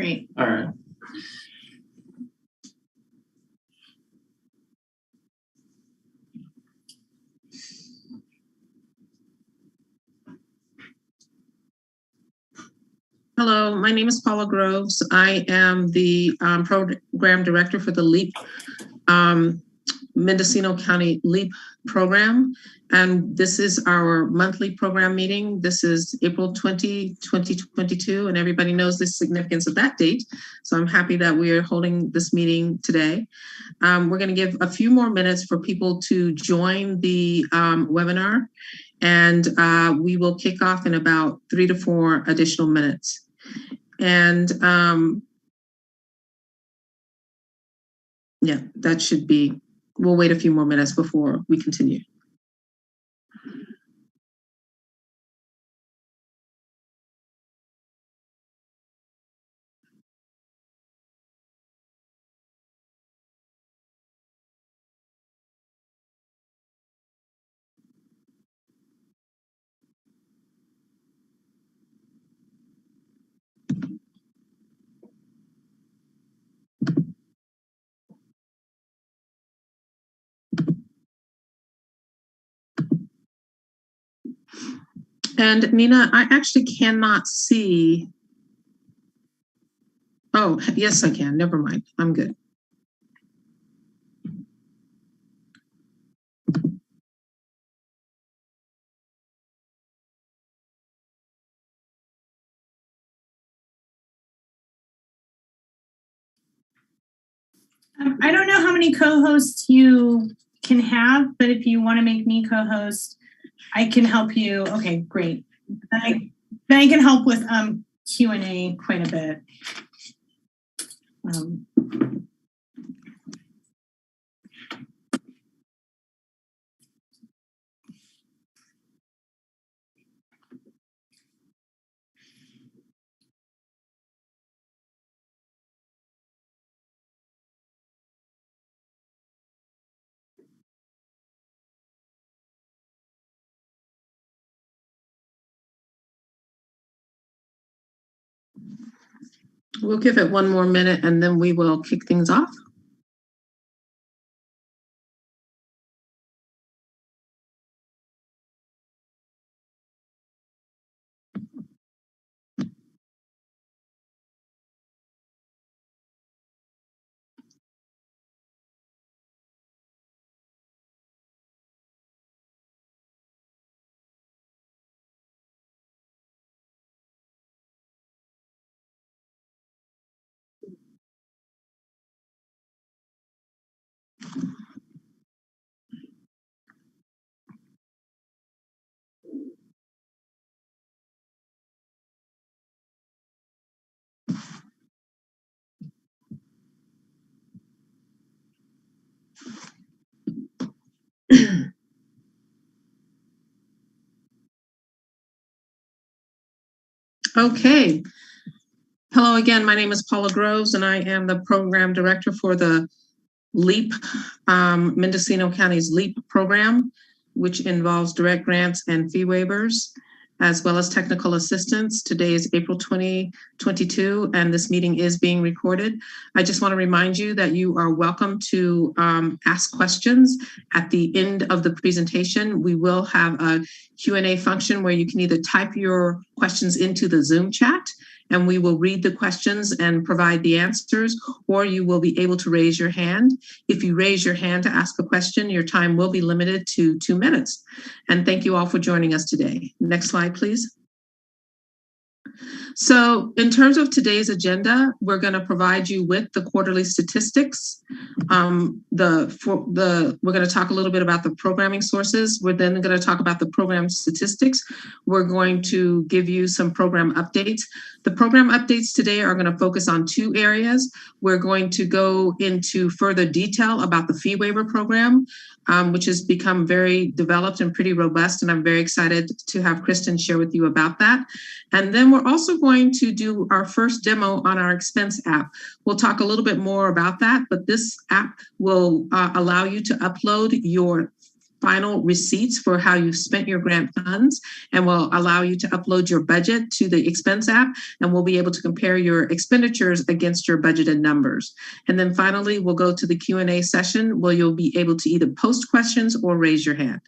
Great. All right. Hello, my name is Paula Groves. I am the program director for the LEAP, Mendocino County LEAP program. And this is our monthly program meeting. This is April 20, 2022, and everybody knows the significance of that date. So I'm happy that we are holding this meeting today. We're going to give a few more minutes for people to join the webinar, and we will kick off in about 3 to 4 additional minutes. And yeah, that should be, we'll wait a few more minutes before we continue. And Nina, I actually cannot see. Oh, yes, I can. Never mind. I'm good. I don't know how many co-hosts you can have, but if you want to make me co-host, I can help you. Okay, great. Then I can help with Q&A quite a bit. We'll give it one more minute and then we will kick things off. Okay. Hello again, my name is Paula Groves and I am the program director for the LEAP, Mendocino County's LEAP program, which involves direct grants and fee waivers, as well as technical assistance. Today is April 2022, and this meeting is being recorded. I just want to remind you that you are welcome to ask questions at the end of the presentation. We will have a Q&A function where you can either type your questions into the Zoom chat, and we will read the questions and provide the answers, or you will be able to raise your hand. If you raise your hand to ask a question, your time will be limited to 2 minutes. And thank you all for joining us today. Next slide, please. So in terms of today's agenda, we're going to provide you with the quarterly statistics. We're going to talk a little bit about the programming sources. We're then going to talk about the program statistics. We're going to give you some program updates. The program updates today are going to focus on 2 areas. We're going to go into further detail about the fee waiver program, which has become very developed and pretty robust, and I'm very excited to have Kristen share with you about that. And then we're also going to do our first demo on our expense app. We'll talk a little bit more about that, but this app will allow you to upload your final receipts for how you've spent your grant funds, and will allow you to upload your budget to the expense app, and we'll be able to compare your expenditures against your budgeted numbers. And then finally, we'll go to the Q&A session where you'll be able to either post questions or raise your hand.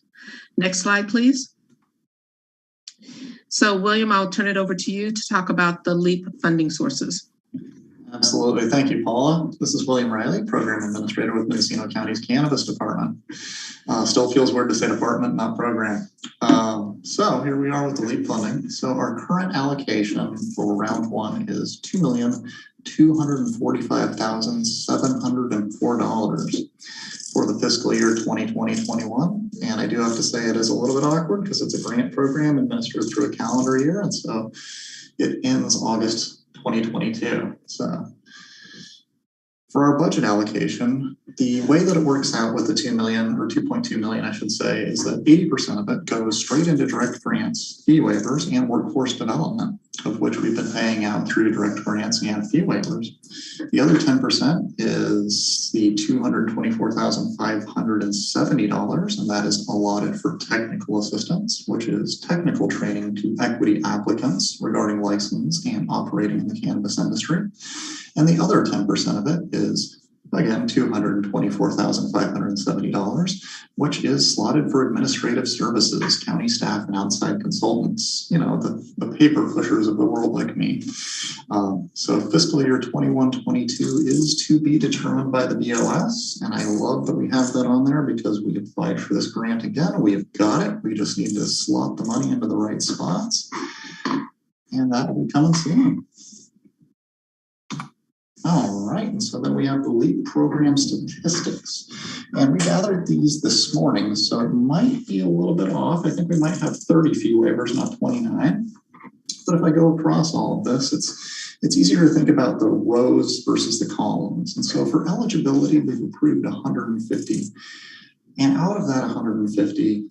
Next slide, please. So William, I'll turn it over to you to talk about the LEAP funding sources. Absolutely. Thank you, Paula. This is William Riley, Program Administrator with Mendocino County's Cannabis Department. Still feels weird to say department, not program. So here we are with the LEAP funding. So our current allocation for round one is $2,245,704 for the fiscal year 2020-21. And I do have to say it is a little bit awkward because it's a grant program administered through a calendar year. And so it ends August 2022. So for our budget allocation, the way that it works out with the 2 million or 2.2 million, I should say, is that 80% of it goes straight into direct grants, fee waivers, and workforce development, of which we've been paying out through direct grants and fee waivers. The other 10% is the $224,570, and that is allotted for technical assistance, which is technical training to equity applicants regarding license and operating in the cannabis industry. And the other 10% of it is, again, $224,570, which is slotted for administrative services, county staff, and outside consultants, you know, the paper pushers of the world like me. So fiscal year 21-22 is to be determined by the BOS, and I love that we have that on there because we applied for this grant again. We have got it. We just need to slot the money into the right spots, and that will be coming soon. All right, and so then we have the LEAP program statistics. And we gathered these this morning, so it might be a little bit off. I think we might have 30 fee waivers, not 29. But if I go across all of this, it's easier to think about the rows versus the columns. And so for eligibility, we've approved 150. And out of that 150,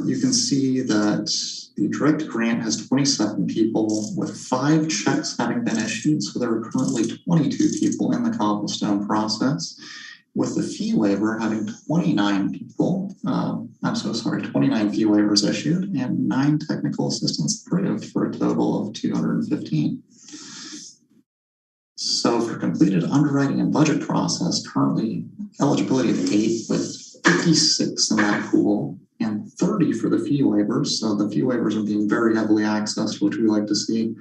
you can see that the direct grant has 27 people with 5 checks having been issued. So there are currently 22 people in the cobblestone process, with the fee waiver having 29 people. 29 fee waivers issued and 9 technical assistants approved for a total of 215. So for completed underwriting and budget process, currently eligibility of 8 with 56 in that pool, and 30 for the fee waivers. So the fee waivers are being very heavily accessed, which we like to see.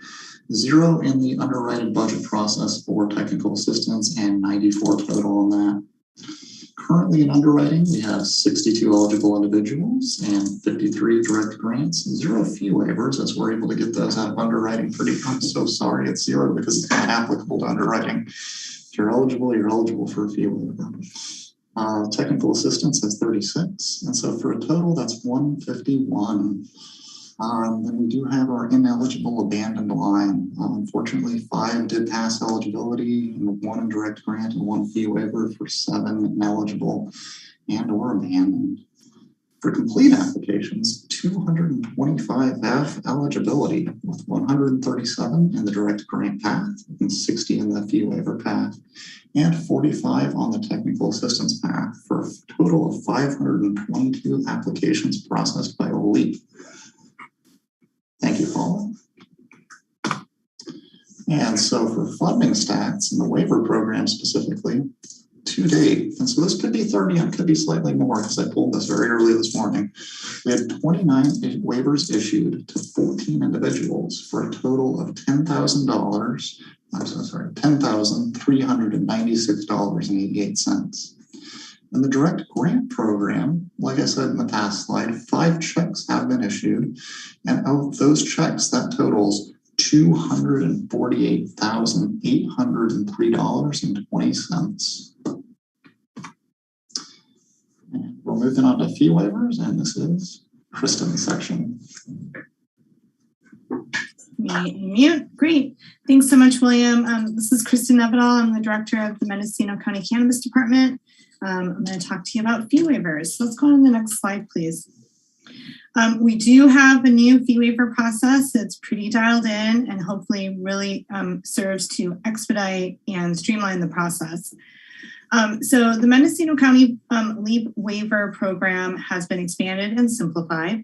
0 in the underwritten budget process for technical assistance, and 94 total on that. Currently in underwriting, we have 62 eligible individuals and 53 direct grants, 0 fee waivers, as we're able to get those out of underwriting pretty. I'm so sorry, it's 0 because it's not applicable to underwriting. If you're eligible for a fee waiver. Technical assistance has 36, and so for a total that's 151. Then we do have our ineligible abandoned line. Unfortunately, 5 did pass eligibility, and 1 in direct grant and 1 fee waiver for 7 ineligible and or abandoned. For complete applications, 225 have eligibility, with 137 in the direct grant path and 60 in the fee waiver path, and 45 on the technical assistance path, for a total of 522 applications processed by LEAP. Thank you, Paula. And so for funding stats and the waiver program specifically, to date, and so this could be 30 and could be slightly more because I pulled this very early this morning. We had 29 waivers issued to 14 individuals for a total of $10,000. I'm so sorry, $10,396.88. In the direct grant program, like I said in the past slide, 5 checks have been issued, and of those checks, that totals $248,803.20. We're moving on to fee waivers, and this is Kristen's section. Mute. Great. Thanks so much, William. This is Kristen Nevedal. I'm the director of the Mendocino County Cannabis Department. I'm going to talk to you about fee waivers. So let's go on to the next slide, please. We do have a new fee waiver process. It's pretty dialed in and hopefully really serves to expedite and streamline the process. So the Mendocino County LEAP waiver program has been expanded and simplified.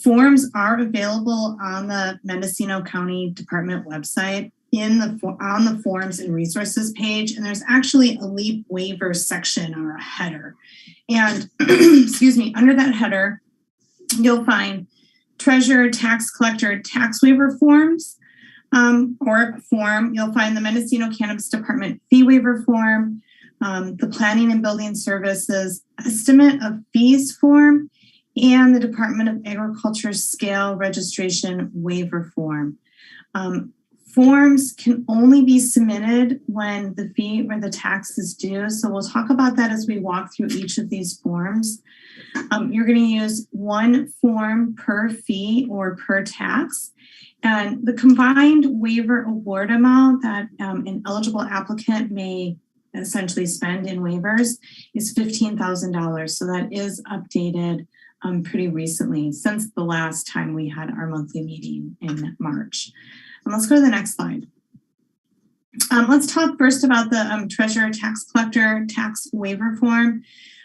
Forms are available on the Mendocino County Department website on the forms and resources page, and there's actually a LEAP waiver section or a header. And excuse me, under that header, you'll find treasurer, tax collector, tax waiver forms, or form. You'll find the Mendocino Cannabis Department fee waiver form, the Planning and Building Services estimate of fees form, and the Department of Agriculture scale registration waiver form. Forms can only be submitted when the fee or the tax is due. So we'll talk about that as we walk through each of these forms. You're going to use one form per fee or per tax. And the combined waiver award amount that an eligible applicant may essentially spend in waivers is $15,000. So that is updated pretty recently since the last time we had our monthly meeting in March. And let's go to the next slide. Let's talk first about the treasurer, tax collector, tax waiver form.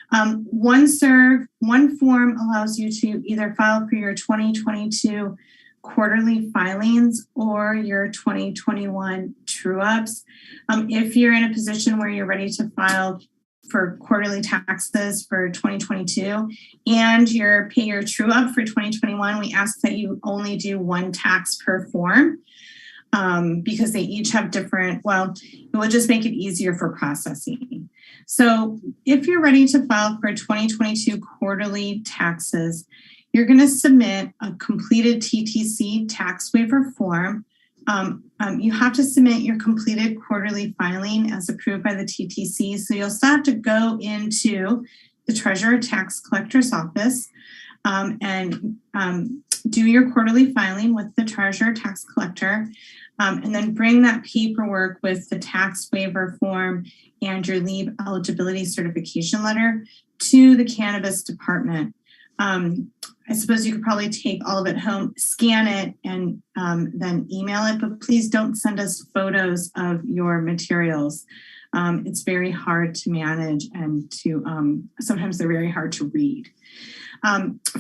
One form allows you to either file for your 2022 quarterly filings or your 2021 true-ups. If you're in a position where you're ready to file for quarterly taxes for 2022 and pay your true-up for 2021, we ask that you only do one tax per form. Because they each have different, it will just make it easier for processing. So if you're ready to file for 2022 quarterly taxes, you're going to submit a completed TTC tax waiver form. You have to submit your completed quarterly filing as approved by the TTC. So you'll still have to go into the treasurer tax collector's office and do your quarterly filing with the treasurer tax collector, and then bring that paperwork with the tax waiver form and your LEAP eligibility certification letter to the cannabis department. I suppose you could probably take all of it home, scan it, and then email it, but please don't send us photos of your materials. It's very hard to manage and sometimes they're very hard to read.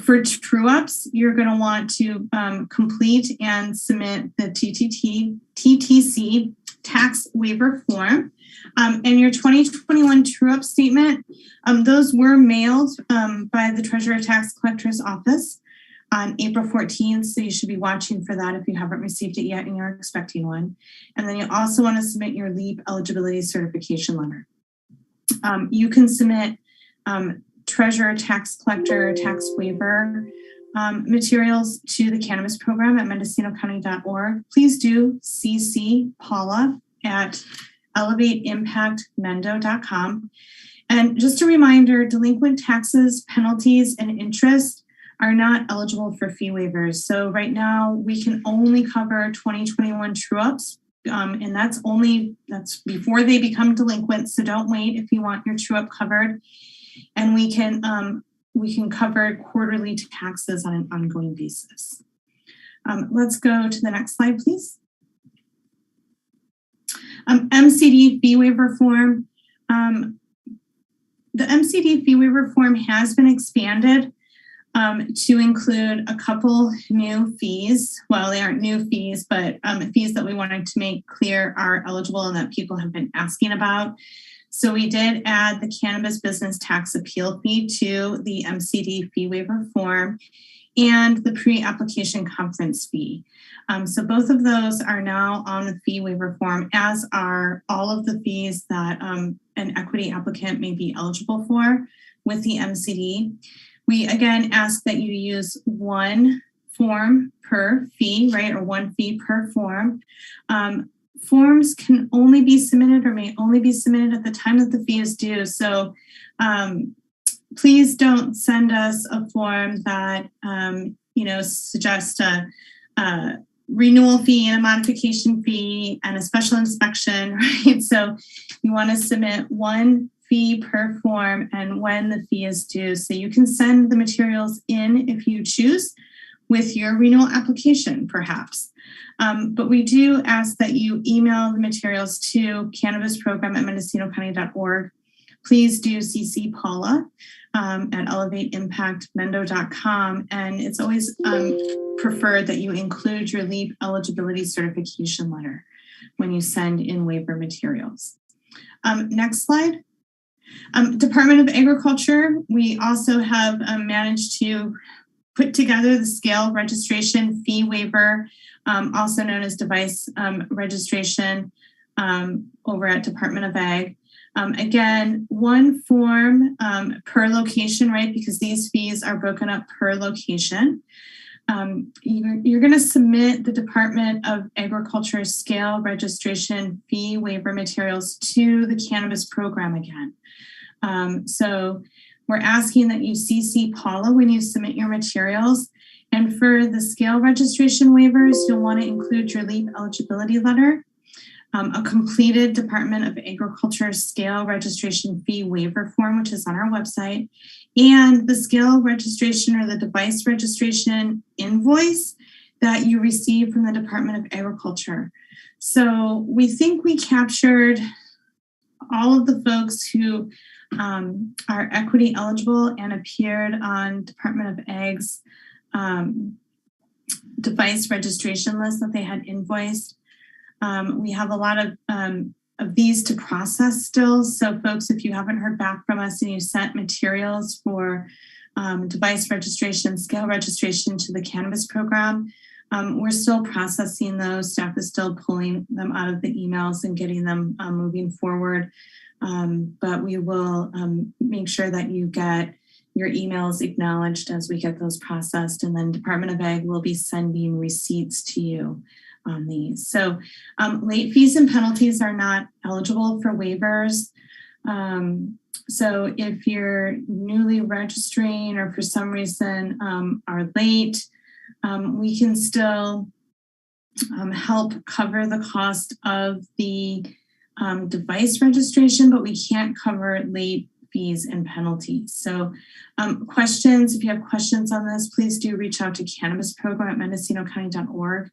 For true-ups, you're going to want to complete and submit the TTC tax waiver form. And your 2021 true-up statement, those were mailed by the Treasurer Tax Collector's Office on April 14th. So you should be watching for that if you haven't received it yet and you're expecting one. And then you also want to submit your LEAP eligibility certification letter. You can submit treasurer, tax collector, tax waiver materials to the cannabis program at mendocinocounty.org. Please do CC Paula at elevateimpactmendo.com. And just a reminder, delinquent taxes, penalties, and interest are not eligible for fee waivers. So right now we can only cover 2021 true-ups, and that's before they become delinquent. So don't wait if you want your true-up covered. And we can cover quarterly taxes on an ongoing basis. Let's go to the next slide, please. MCD fee waiver form. The MCD fee waiver form has been expanded to include a couple new fees. Well, they aren't new fees, but fees that we wanted to make clear are eligible and that people have been asking about. So we did add the cannabis business tax appeal fee to the MCD fee waiver form and the pre-application conference fee. So both of those are now on the fee waiver form, as are all of the fees that an equity applicant may be eligible for with the MCD. We again ask that you use one form per fee, right, or one fee per form. Forms can only be submitted or may only be submitted at the time that the fee is due. So please don't send us a form that suggests a renewal fee and a modification fee and a special inspection, right? So you want to submit one fee per form and when the fee is due. So you can send the materials in if you choose with your renewal application, perhaps. But we do ask that you email the materials to cannabisprogram@mendocinocounty.org please do CC Paula at elevateimpactmendo.com. And it's always preferred that you include your LEAP eligibility certification letter when you send in waiver materials. Next slide. Department of Agriculture, we also have managed to put together the scale registration fee waiver, also known as device registration over at Department of Ag. Again, one form per location, right? Because these fees are broken up per location. You're going to submit the Department of Agriculture scale registration fee waiver materials to the cannabis program again. So we're asking that you CC Paula when you submit your materials. And for the scale registration waivers, you'll want to include your LEAP eligibility letter, a completed Department of Agriculture scale registration fee waiver form, which is on our website, and the scale registration or the device registration invoice that you received from the Department of Agriculture. So we think we captured all of the folks who are equity eligible and appeared on Department of Ag's device registration list that they had invoiced. We have a lot of these to process still. So folks, if you haven't heard back from us and you sent materials for device registration, scale registration to the cannabis program, we're still processing those. Staff is still pulling them out of the emails and getting them moving forward. But we will make sure that you get your emails acknowledged as we get those processed, and then Department of Ag will be sending receipts to you on these. So late fees and penalties are not eligible for waivers. So if you're newly registering or for some reason are late, we can still help cover the cost of the device registration, but we can't cover late fees and penalties. So questions, if you have questions on this, please do reach out to Cannabis Program at MendocinoCounty.org.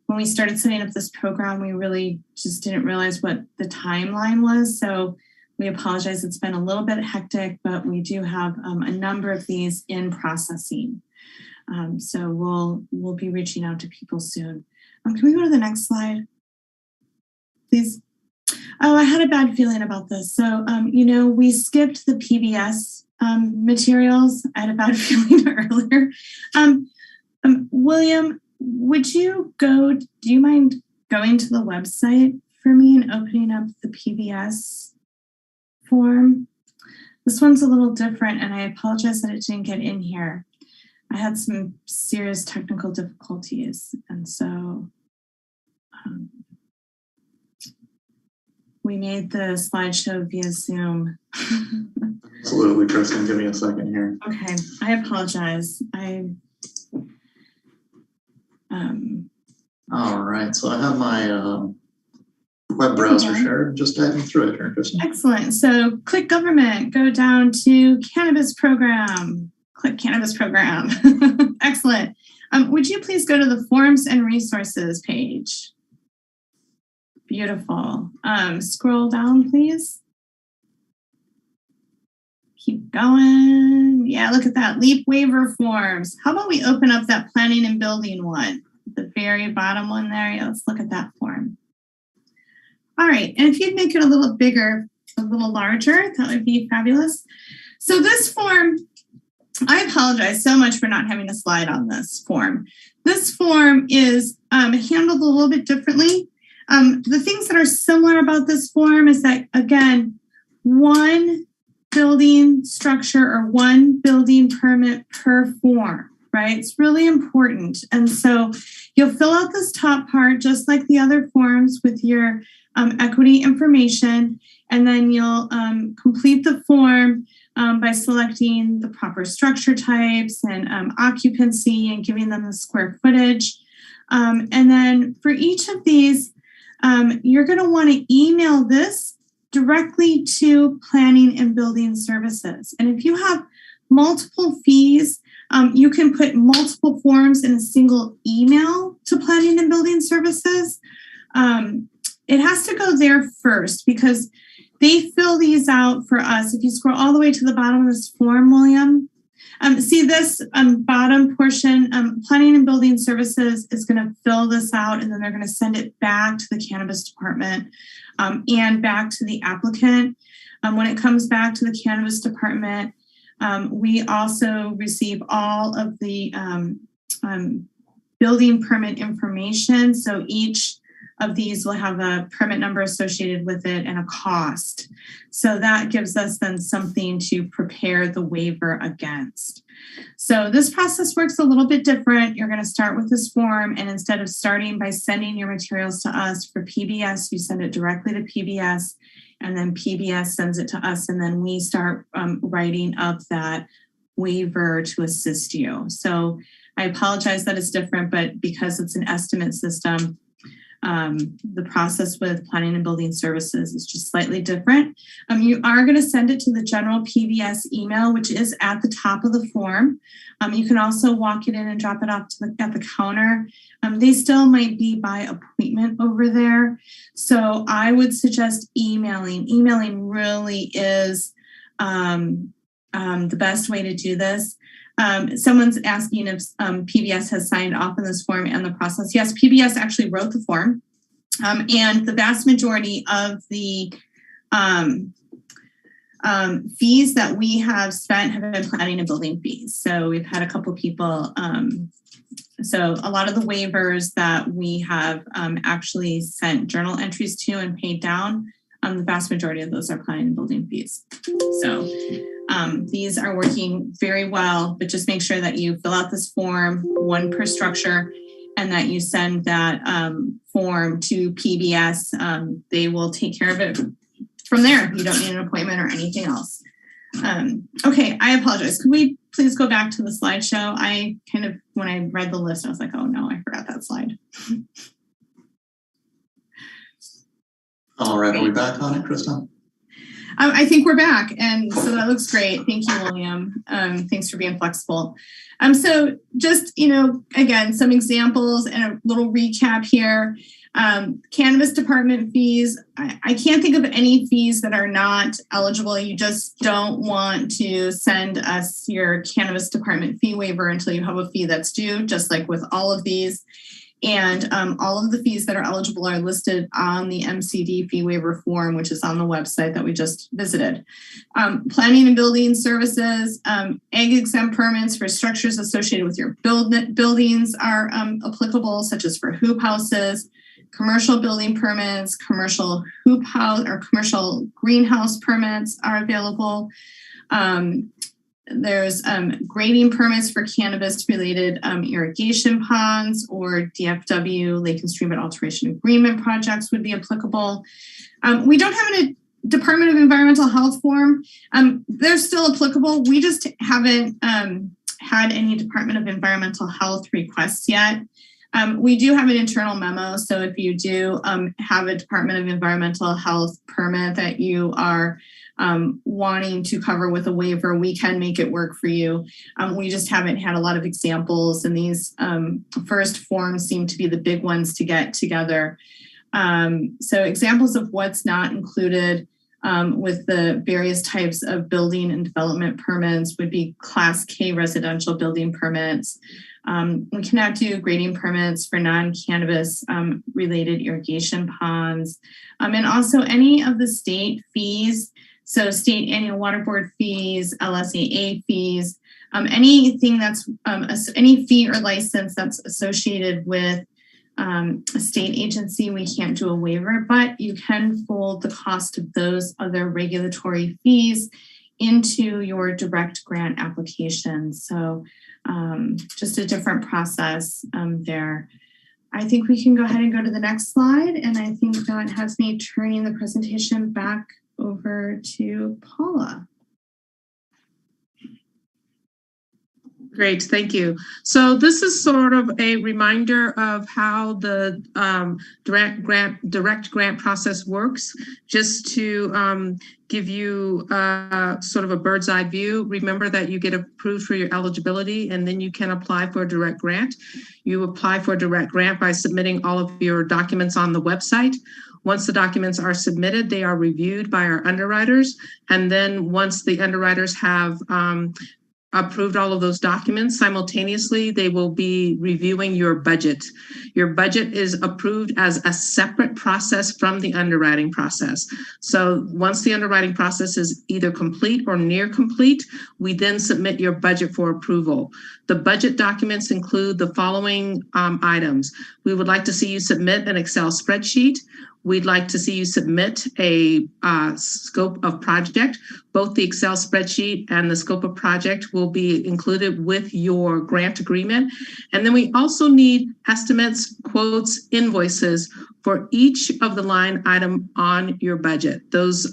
When we started setting up this program, we really just didn't realize what the timeline was. So we apologize. It's been a little bit hectic, but we do have a number of these in processing. So we'll be reaching out to people soon. Can we go to the next slide, please? Oh, I had a bad feeling about this. So, we skipped the PBS materials. I had a bad feeling earlier. William, do you mind going to the website for me and opening up the PBS form? This one's a little different, and I apologize that it didn't get in here. I had some serious technical difficulties, and so we made the slideshow via Zoom. Absolutely, Kristen. Give me a second here. Okay, I apologize. All right, so I have my web browser shared. Just diving through it here, Kristen. Excellent. So click government, go down to cannabis program. Click cannabis program. Excellent. Would you please go to the forms and resources page? Beautiful. Scroll down, please. Keep going. Yeah, look at that. LEAP waiver forms. How about we open up that planning and building one? The very bottom one there. Yeah, let's look at that form. All right. And if you'd make it a little bigger, a little larger, that would be fabulous. So this form, I apologize so much for not having a slide on this form. This form is handled a little bit differently. The things that are similar about this form is that, again, one building structure or one building permit per form, right? It's really important. And so you'll fill out this top part just like the other forms with your equity information, and then you'll complete the form by selecting the proper structure types and occupancy and giving them the square footage. And then for each of these, you're going to want to email this directly to Planning and Building Services. And if you have multiple fees, you can put multiple forms in a single email to Planning and Building Services. It has to go there first because they fill these out for us. If you scroll all the way to the bottom of this form, William, see this bottom portion, Planning and Building Services is going to fill this out, and then they're going to send it back to the Cannabis Department and back to the applicant. When it comes back to the Cannabis Department, we also receive all of the building permit information. So each of these will have a permit number associated with it and a cost. So that gives us then something to prepare the waiver against. So this process works a little bit different. You're going to start with this form, and instead of starting by sending your materials to us for PBS, you send it directly to PBS, and then PBS sends it to us, and then we start writing up that waiver to assist you. So I apologize that it's different, but because it's an estimate system, the process with Planning and Building Services is just slightly different. You are going to send it to the general PBS email, which is at the top of the form. You can also walk it in and drop it off at the counter. They still might be by appointment over there. So I would suggest emailing. Emailing really is the best way to do this. Someone's asking if PBS has signed off on this form and the process. Yes, PBS actually wrote the form, and the vast majority of the fees that we have spent have been planning and building fees. So we've had a couple people. So a lot of the waivers that we have actually sent journal entries to and paid down, the vast majority of those are planning and building fees. So these are working very well, but just make sure that you fill out this form, one per structure, and that you send that form to PBS. They will take care of it from there. You don't need an appointment or anything else. Okay, I apologize. Could we please go back to the slideshow? I kind of, when I read the list, I was like, oh no, I forgot that slide. All right, are we back on it, Krista? I think we're back, and so that looks great. Thank you, William. Thanks for being flexible. So just, again, some examples and a little recap here. Cannabis department fees. I can't think of any fees that are not eligible. You just don't want to send us your cannabis department fee waiver until you have a fee that's due, just like with all of these. And all of the fees that are eligible are listed on the Mcd Fee Waiver form, which is on the website that we just visited. Planning and Building Services, ag exempt permits for structures associated with your buildings are applicable, such as for hoop houses. Commercial building permits, commercial hoop house or commercial greenhouse permits are available. There's grading permits for cannabis-related irrigation ponds, or DFW, Lake and Streamlet Alteration Agreement projects would be applicable. We don't have a Department of Environmental Health form. They're still applicable. We just haven't had any Department of Environmental Health requests yet. We do have an internal memo, so if you do have a Department of Environmental Health permit that you are wanting to cover with a waiver, we can make it work for you. We just haven't had a lot of examples, and these first forms seem to be the big ones to get together. So examples of what's not included with the various types of building and development permits would be Class K residential building permits. We cannot do grading permits for non-cannabis related irrigation ponds, and also any of the state fees. So state annual water board fees, LSAA fees, anything that's any fee or license that's associated with a state agency, we can't do a waiver, but you can fold the cost of those other regulatory fees into your direct grant application. So just a different process there. I think we can go ahead and go to the next slide. And I think that has me turning the presentation back over to Paula. Great, thank you. So this is sort of a reminder of how the direct grant process works, just to give you sort of a bird's eye view. Remember that you get approved for your eligibility, and then you can apply for a direct grant. You apply for a direct grant by submitting all of your documents on the website. Once the documents are submitted, they are reviewed by our underwriters. And then once the underwriters have approved all of those documents, simultaneously, they will be reviewing your budget. Your budget is approved as a separate process from the underwriting process. So once the underwriting process is either complete or near complete, we then submit your budget for approval. The budget documents include the following items. We would like to see you submit an Excel spreadsheet. We'd like to see you submit a scope of project. Both the Excel spreadsheet and the scope of project will be included with your grant agreement. And then we also need estimates, quotes, invoices for each of the line item on your budget. Those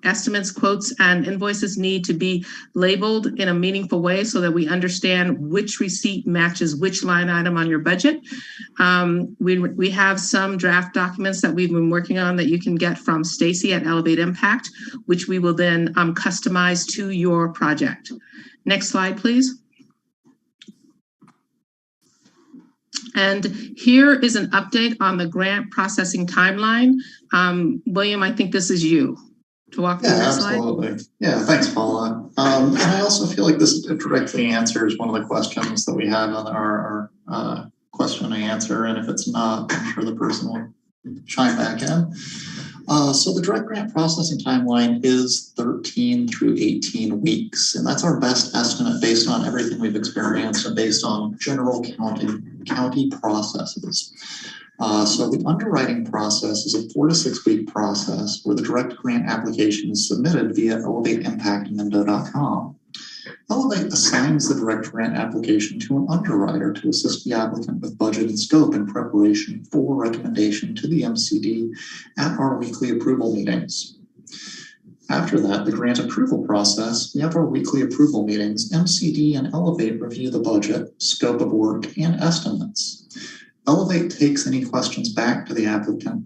estimates, quotes, and invoices need to be labeled in a meaningful way so that we understand which receipt matches which line item on your budget. We have some draft documents that we've been working on that you can get from Stacy at Elevate Impact, which we will then customize to your project. Next slide, please. And here is an update on the grant processing timeline. William, I think this is you to walk through that slide. Absolutely. Yeah, thanks, Paula. And I also feel like this directly answers one of the questions that we had on our question and answer. And if it's not, I'm sure the person will chime back in. So the direct grant processing timeline is 13 through 18 weeks, and that's our best estimate based on everything we've experienced and based on general county processes. So the underwriting process is a 4 to 6 week process where the direct grant application is submitted via ElevateImpactMendo.com. Elevate assigns the direct grant application to an underwriter to assist the applicant with budget and scope in preparation for recommendation to the MCD at our weekly approval meetings. After that, the grant approval process, we have our weekly approval meetings. MCD and Elevate review the budget, scope of work, and estimates. Elevate takes any questions back to the applicant.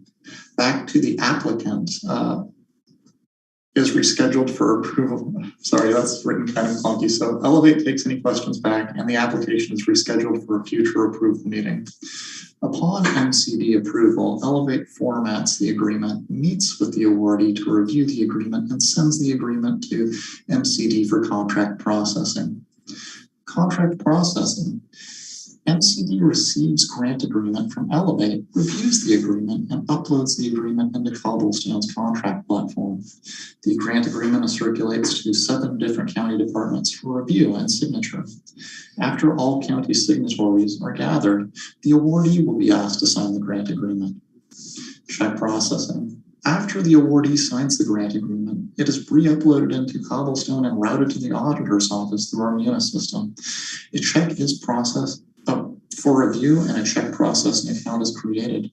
Is rescheduled for approval. Sorry, that's written kind of clunky. So Elevate takes any questions back and the application is rescheduled for a future approval meeting. Upon MCD approval, Elevate formats the agreement, meets with the awardee to review the agreement, and sends the agreement to MCD for contract processing. Contract processing. MCD receives grant agreement from Elevate, reviews the agreement, and uploads the agreement into Cobblestone's contract platform. The grant agreement circulates to 7 different county departments for review and signature. After all county signatories are gathered, the awardee will be asked to sign the grant agreement. Check processing. After the awardee signs the grant agreement, it is re-uploaded into Cobblestone and routed to the auditor's office through our MUNIS system. A check is processed for review and a check processing account is created.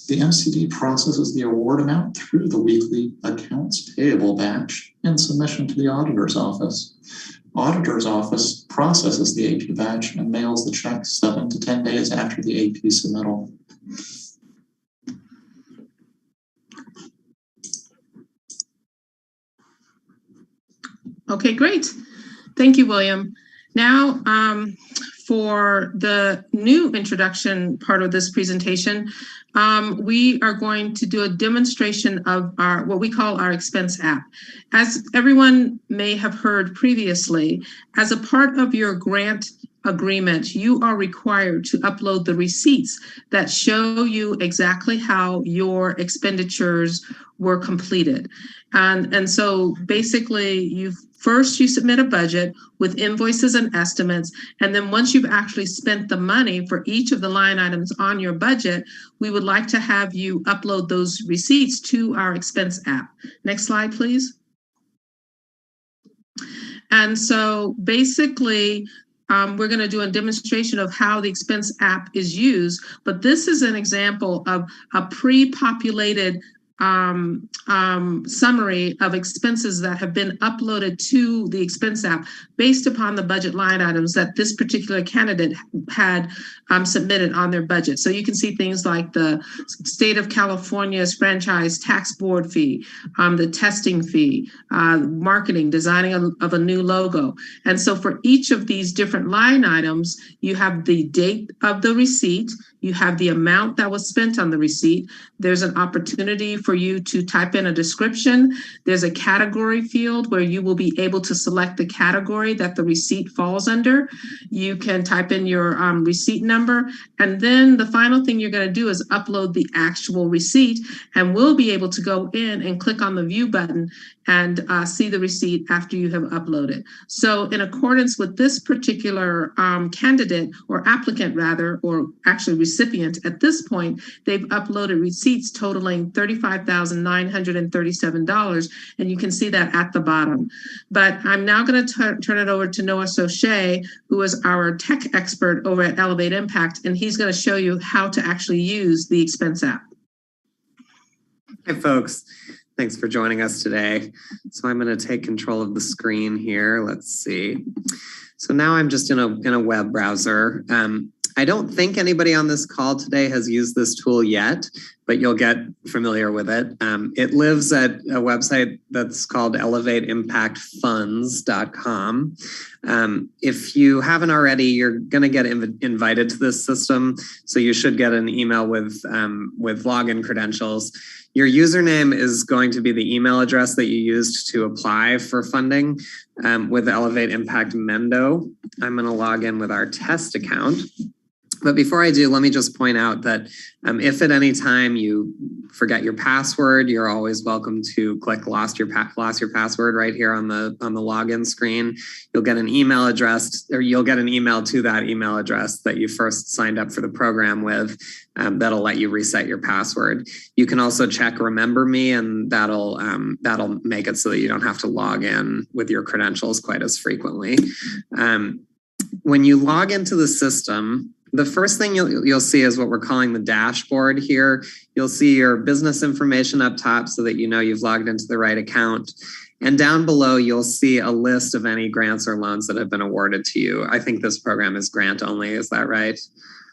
The MCD processes the award amount through the weekly accounts payable batch and submission to the auditor's office. Auditor's office processes the AP batch and mails the check 7 to 10 days after the AP submittal. Okay, great. Thank you, William. Now, for the new introduction part of this presentation, we are going to do a demonstration of our what we call our expense app. As everyone may have heard previously, as a part of your grant agreement, you are required to upload the receipts that show you exactly how your expenditures were completed. And so basically you submit a budget with invoices and estimates. And then once you've actually spent the money for each of the line items on your budget, we would like to have you upload those receipts to our expense app. Next slide, please. And so basically, we're going to do a demonstration of how the expense app is used, but this is an example of a pre-populated summary of expenses that have been uploaded to the expense app based upon the budget line items that this particular candidate had submitted on their budget. So you can see things like the state of California's franchise tax board fee, the testing fee, marketing, designing of a new logo. And so for each of these different line items, you have the date of the receipt, You have the amount that was spent on the receipt. There's an opportunity for you to type in a description. There's a category field where you will be able to select the category that the receipt falls under. You can type in your receipt number. And then the final thing you're going to do is upload the actual receipt, and we'll be able to go in and click on the view button and see the receipt after you have uploaded. So in accordance with this particular candidate, or applicant rather, or actually recipient at this point, they've uploaded receipts totaling $35,937, and you can see that at the bottom. But I'm now going to turn it over to Noah Soche, who is our tech expert over at Elevate Impact, and he's going to show you how to actually use the expense app. Hi, folks. Thanks for joining us today. So I'm going to take control of the screen here. Let's see. So now I'm just in a web browser. I don't think anybody on this call today has used this tool yet, but you'll get familiar with it. It lives at a website that's called elevateimpactfunds.com. If you haven't already, you're going to get invited to this system. So you should get an email with login credentials. Your username is going to be the email address that you used to apply for funding with Elevate Impact Mendo. I'm going to log in with our test account. But before I do, let me just point out that if at any time you forget your password, you're always welcome to click lost your password right here on the login screen. You'll get an email address, or you'll get an email to that email address that you first signed up for the program with. That'll let you reset your password. You can also check Remember Me, and that'll make it so that you don't have to log in with your credentials quite as frequently. When you log into the system, the first thing you'll see is what we're calling the dashboard here. You'll see your business information up top so that you know you've logged into the right account. And down below, you'll see a list of any grants or loans that have been awarded to you. I think this program is grant only, is that right?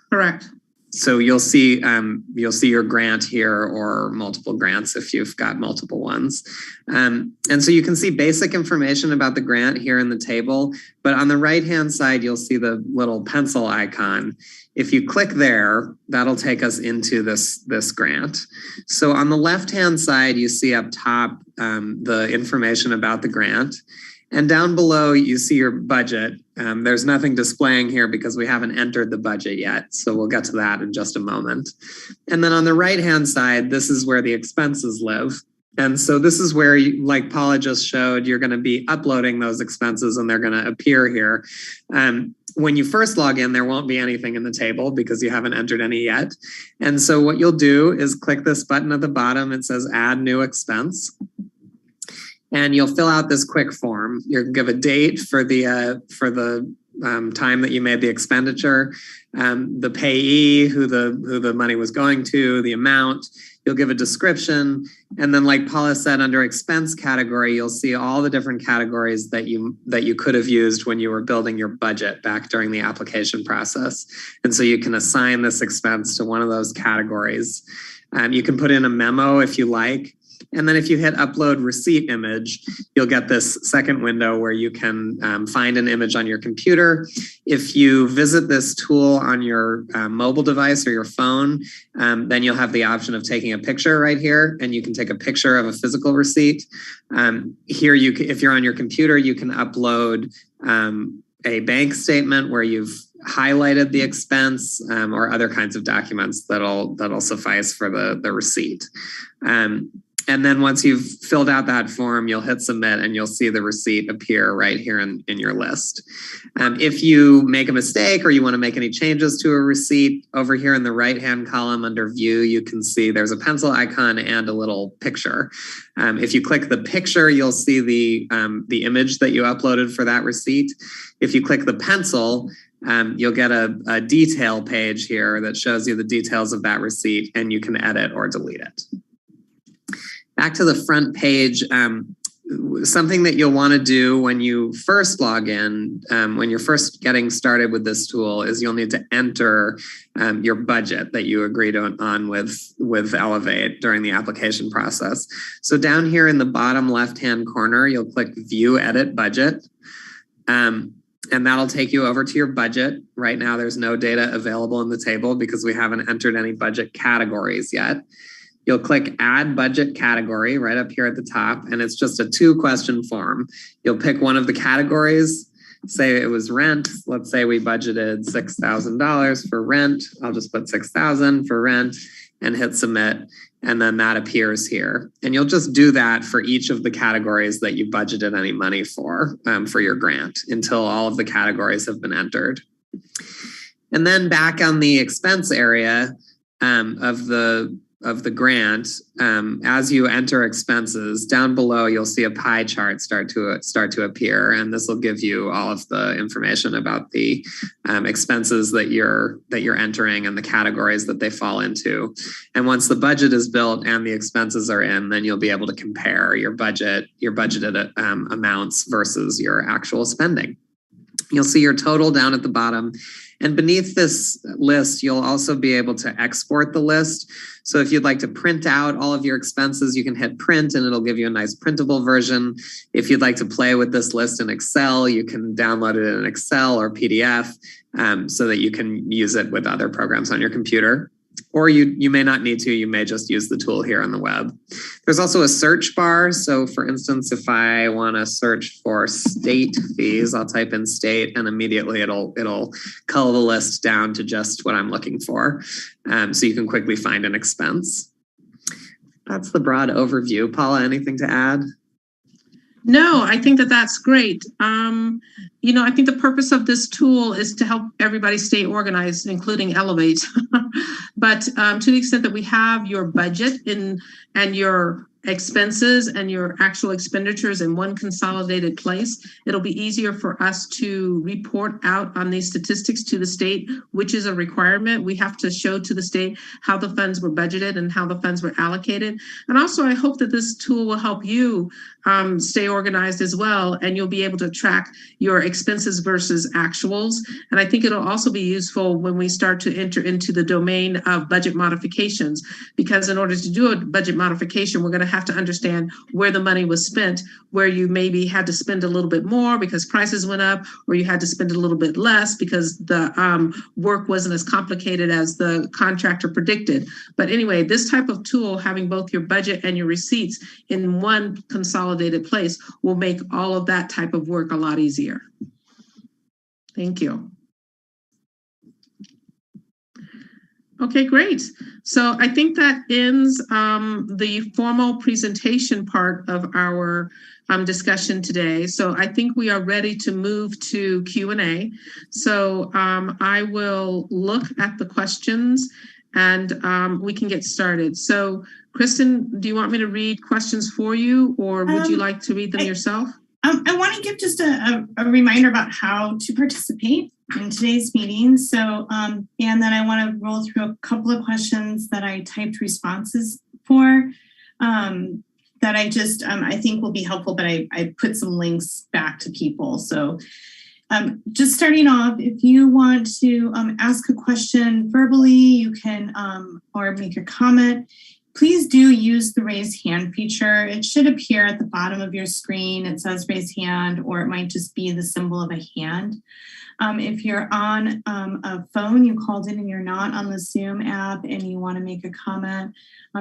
Correct. So you'll see your grant here, or multiple grants if you've got multiple ones. And so you can see basic information about the grant here in the table, but on the right-hand side, you'll see the little pencil icon. If you click there, that'll take us into this grant. So on the left-hand side, you see up top the information about the grant. And down below, you see your budget. There's nothing displaying here because we haven't entered the budget yet. So we'll get to that in just a moment. And then on the right-hand side, this is where the expenses live. And so this is where, like Paula just showed, you're going to be uploading those expenses and they're going to appear here. When you first log in, there won't be anything in the table because you haven't entered any yet. And so what you'll do is click this button at the bottom. It says Add New Expense. And you'll fill out this quick form. You'll give a date for the time that you made the expenditure, the payee, who the money was going to, the amount. You'll give a description, and then, like Paula said, under expense category, you'll see all the different categories that you could have used when you were building your budget back during the application process. And so you can assign this expense to one of those categories. You can put in a memo if you like. And then if you hit upload receipt image, you'll get this second window where you can find an image on your computer. If you visit this tool on your mobile device or your phone, then you'll have the option of taking a picture right here, and you can take a picture of a physical receipt. Here, if you're on your computer, you can upload a bank statement where you've highlighted the expense, or other kinds of documents that'll suffice for the receipt. And then once you've filled out that form, you'll hit submit and you'll see the receipt appear right here in your list. If you make a mistake or you want to make any changes to a receipt, over here in the right-hand column under view, you can see there's a pencil icon and a little picture. If you click the picture, you'll see the image that you uploaded for that receipt. If you click the pencil, you'll get a detail page here that shows you the details of that receipt, and you can edit or delete it. Back to the front page, something that you'll want to do when you first log in, when you're first getting started with this tool, is you'll need to enter your budget that you agreed on with Elevate during the application process. So down here in the bottom left-hand corner, you'll click View Edit Budget. And and that'll take you over to your budget. Right now, there's no data available in the table because we haven't entered any budget categories yet. You'll click Add Budget Category right up here at the top, and it's just a 2-question form. You'll pick one of the categories. Say it was rent. Let's say we budgeted $6,000 for rent. I'll just put $6,000 for rent and hit Submit. And then that appears here. And you'll just do that for each of the categories that you budgeted any money for your grant until all of the categories have been entered. And then back on the expense area of the grant, as you enter expenses, down below you'll see a pie chart start to appear, and this will give you all of the information about the expenses that you're entering and the categories that they fall into. And once the budget is built and the expenses are in, then you'll be able to compare your budgeted amounts versus your actual spending. You'll see your total down at the bottom. And beneath this list, you'll also be able to export the list. So if you'd like to print out all of your expenses, you can hit print and it'll give you a nice printable version. If you'd like to play with this list in Excel, you can download it in Excel or PDF so that you can use it with other programs on your computer. Or you may not need to, you may just use the tool here on the web. There's also a search bar. So for instance, if I want to search for state fees, I'll type in state and immediately it'll cull the list down to just what I'm looking for. So you can quickly find an expense. That's the broad overview. Paula, anything to add? No, I think that's great. I think the purpose of this tool is to help everybody stay organized, including Elevate. But to the extent that we have your budget and your expenses and your actual expenditures in one consolidated place, it'll be easier for us to report out on these statistics to the state, which is a requirement. We have to show to the state how the funds were budgeted and how the funds were allocated. And also, I hope that this tool will help you stay organized as well, and you'll be able to track your expenses versus actuals. And I think it'll also be useful when we start to enter into the domain of budget modifications, because in order to do a budget modification, we're going to have to understand where the money was spent, where you maybe had to spend a little bit more because prices went up, or you had to spend a little bit less because the work wasn't as complicated as the contractor predicted. But anyway, this type of tool, having both your budget and your receipts in one consolidated place, will make all of that type of work a lot easier. Thank you. Okay, great. So I think that ends the formal presentation part of our discussion today. So I think we are ready to move to Q&A. So I will look at the questions and we can get started. So Kristen, do you want me to read questions for you, or would you like to read them yourself? I want to give just a reminder about how to participate in today's meeting. So, and then I want to roll through a couple of questions that I typed responses for that I just, I think will be helpful, but I put some links back to people. So just starting off, if you want to ask a question verbally, you can, or make a comment, please do use the raise hand feature. It should appear at the bottom of your screen. It says raise hand, or it might just be the symbol of a hand. If you're on a phone, you called in and you're not on the Zoom app and you want to make a comment,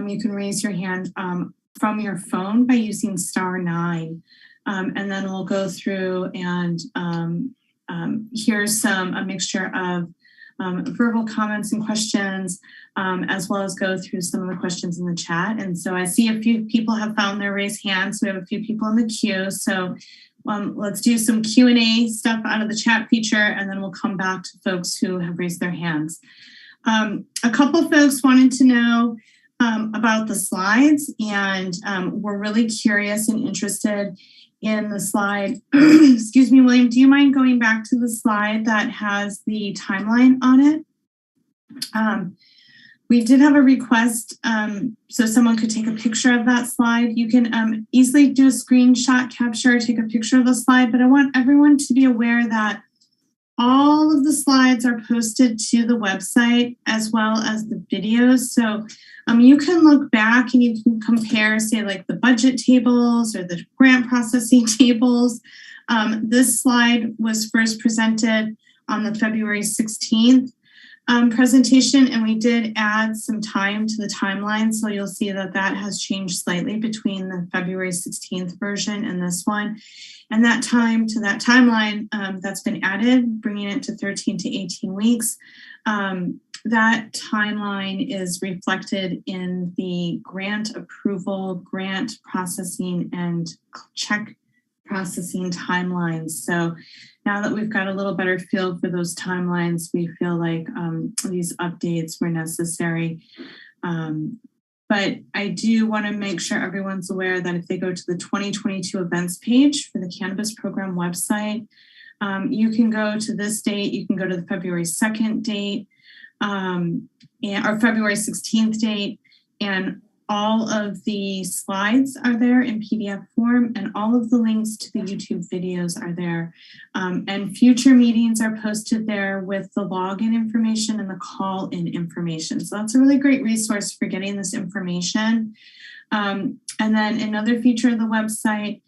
you can raise your hand from your phone by using *9. And then we'll go through and here's a mixture of verbal comments and questions, as well as go through some of the questions in the chat. And so I see a few people have found their raised hands. So we have a few people in the queue. So let's do some Q&A stuff out of the chat feature, and then we'll come back to folks who have raised their hands. A couple folks wanted to know about the slides, and we're really curious and interested in the slide. Excuse me, William, do you mind going back to the slide that has the timeline on it? We did have a request so someone could take a picture of that slide. You can easily do a screenshot capture, take a picture of the slide, but I want everyone to be aware that all of the slides are posted to the website as well as the videos. So You can look back and you can compare, say, like the budget tables or the grant processing tables. This slide was first presented on the February 16th presentation, and we did add some time to the timeline. So you'll see that that has changed slightly between the February 16th version and this one. And that time to that timeline that's been added, bringing it to 13 to 18 weeks. That timeline is reflected in the grant approval, grant processing, and check processing timelines. So now that we've got a little better feel for those timelines, we feel like these updates were necessary. But I do want to make sure everyone's aware that if they go to the 2022 events page for the Cannabis Program website, you can go to this date, you can go to the February 2nd date, or February 16th date, and all of the slides are there in PDF form, and all of the links to the YouTube videos are there. And future meetings are posted there with the login information and the call-in information. So that's a really great resource for getting this information. And then another feature of the website,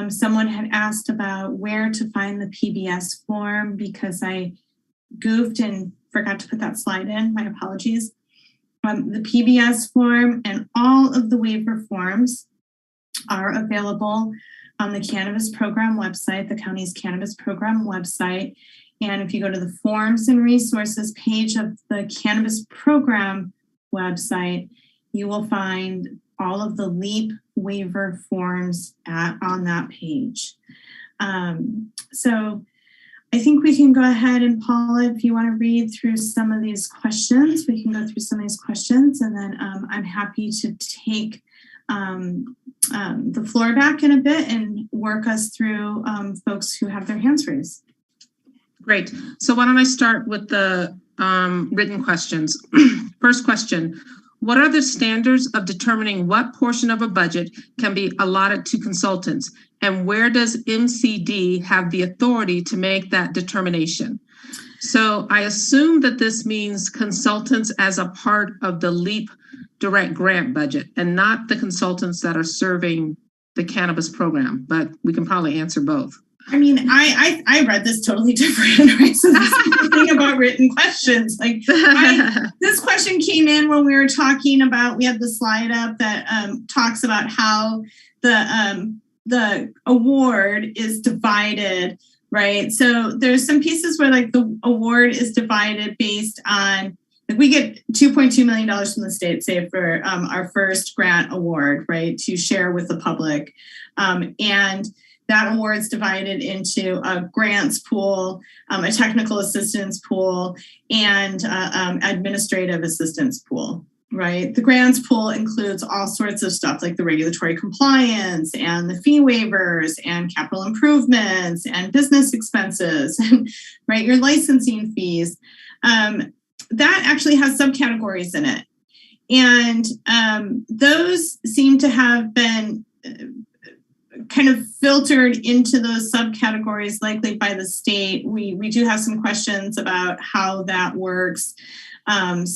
someone had asked about where to find the PBS form because I goofed and forgot to put that slide in. My apologies. The PBS form and all of the waiver forms are available on the Cannabis Program website, the county's Cannabis Program website. And if you go to the Forms and Resources page of the Cannabis Program website, you will find all of the LEAP waiver forms on that page. So I think we can go ahead, and Paula, if you want to read through some of these questions, we can go through some of these questions, and then I'm happy to take the floor back in a bit and work us through folks who have their hands raised. Great. So why don't I start with the written questions. First question, what are the standards of determining what portion of a budget can be allotted to consultants? And where does MCD have the authority to make that determination? So I assume that this means consultants as a part of the LEAP direct grant budget and not the consultants that are serving the cannabis program, but we can probably answer both. I mean, I read this totally different, right? So this is the thing about written questions. Like this question came in when we were talking about, we had the slide up that talks about how the award is divided, right? So there's some pieces where like the award is divided based on, like we get $2.2 million from the state, say for our first grant award, right? To share with the public. And that award is divided into a grants pool, a technical assistance pool, and administrative assistance pool, right? The grants pool includes all sorts of stuff like the regulatory compliance and the fee waivers and capital improvements and business expenses, right? Your licensing fees. That actually has subcategories in it. And those seem to have been kind of filtered into those subcategories likely by the state. We do have some questions about how that works. And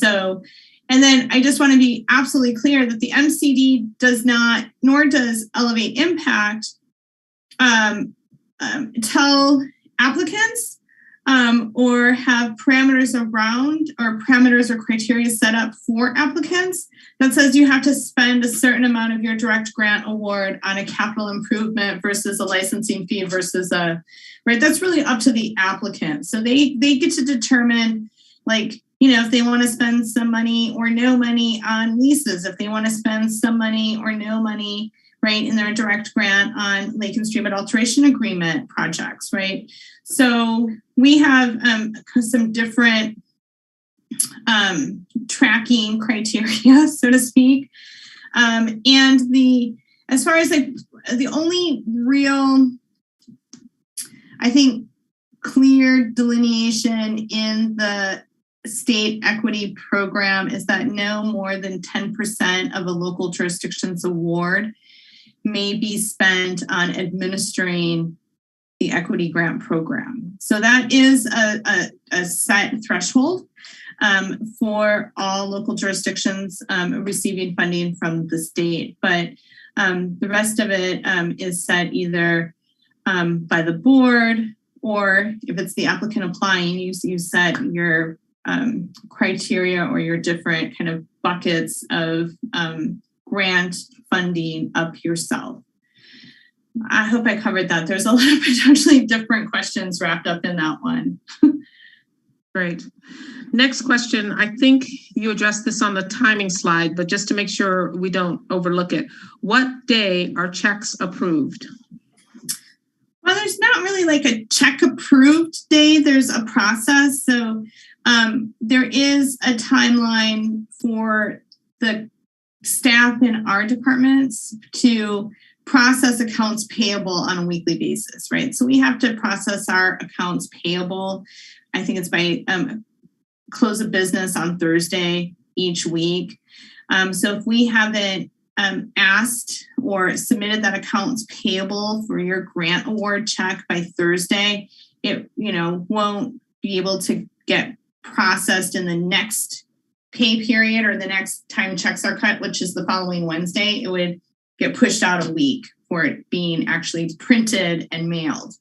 then I just want to be absolutely clear that the MCD does not, nor does Elevate Impact, tell applicants or have parameters around or parameters or criteria set up for applicants that says you have to spend a certain amount of your direct grant award on a capital improvement versus a licensing fee versus right? That's really up to the applicant. So they get to determine, like, you know, if they want to spend some money or no money on leases, if they want to spend some money or no money, right, in their direct grant on lake and streamlet alteration agreement projects, right? So we have some different tracking criteria, so to speak. And as far as like the only real, I think, clear delineation in the state equity program is that no more than 10% of a local jurisdiction's award may be spent on administering the equity grant program. So that is a set threshold. for all local jurisdictions receiving funding from the state. But the rest of it is set either by the board, or if it's the applicant applying, you set your criteria or your different kind of buckets of grant funding up yourself. I hope I covered that. There's a lot of potentially different questions wrapped up in that one. Great. Next question. I think you addressed this on the timing slide, but just to make sure we don't overlook it. What day are checks approved? Well, there's not really like a check approved day. There's a process. So there is a timeline for the staff in our departments to process accounts payable on a weekly basis, right? So we have to process our accounts payable. I think it's by close of business on Thursday each week. So if we haven't asked or submitted that accounts payable for your grant award check by Thursday, it won't be able to get processed in the next pay period or the next time checks are cut, which is the following Wednesday. It would get pushed out a week for it being actually printed and mailed.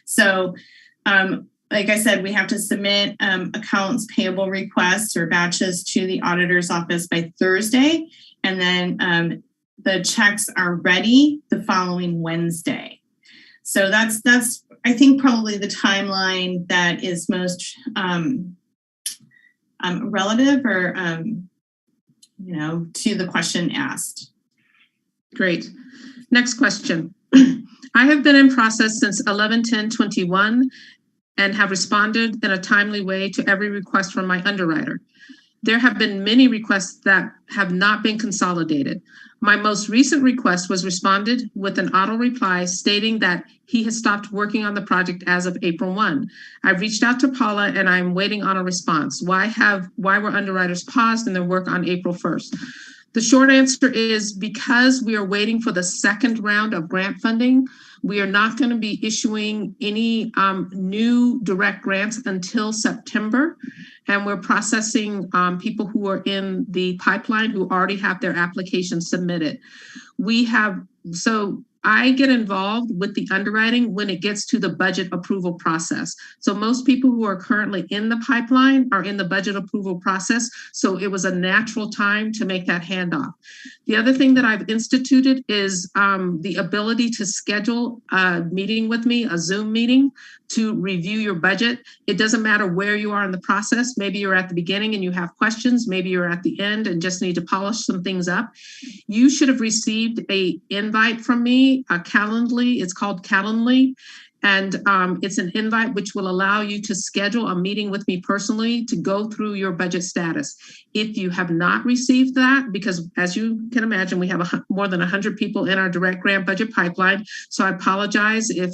So like I said, we have to submit accounts payable requests or batches to the auditor's office by Thursday. And then the checks are ready the following Wednesday. So that's I think probably the timeline that is most relative or to the question asked. Great. Next question. I have been in process since 11/10/21 and have responded in a timely way to every request from my underwriter. There have been many requests that have not been consolidated. My most recent request was responded with an auto reply stating that he has stopped working on the project as of April 1. I've reached out to Paula and I'm waiting on a response. Why were underwriters paused in their work on April 1st? The short answer is because we are waiting for the second round of grant funding. We are not going to be issuing any new direct grants until September. And we're processing people who are in the pipeline who already have their applications submitted. So I get involved with the underwriting when it gets to the budget approval process. So most people who are currently in the pipeline are in the budget approval process. So it was a natural time to make that handoff. The other thing that I've instituted is the ability to schedule a meeting with me, a Zoom meeting, to review your budget. It doesn't matter where you are in the process. Maybe you're at the beginning and you have questions. Maybe you're at the end and just need to polish some things up. You should have received an invite from me, a Calendly. It's called Calendly. And it's an invite which will allow you to schedule a meeting with me personally to go through your budget status. If you have not received that, because as you can imagine, we have more than 100 people in our direct grant budget pipeline. So I apologize if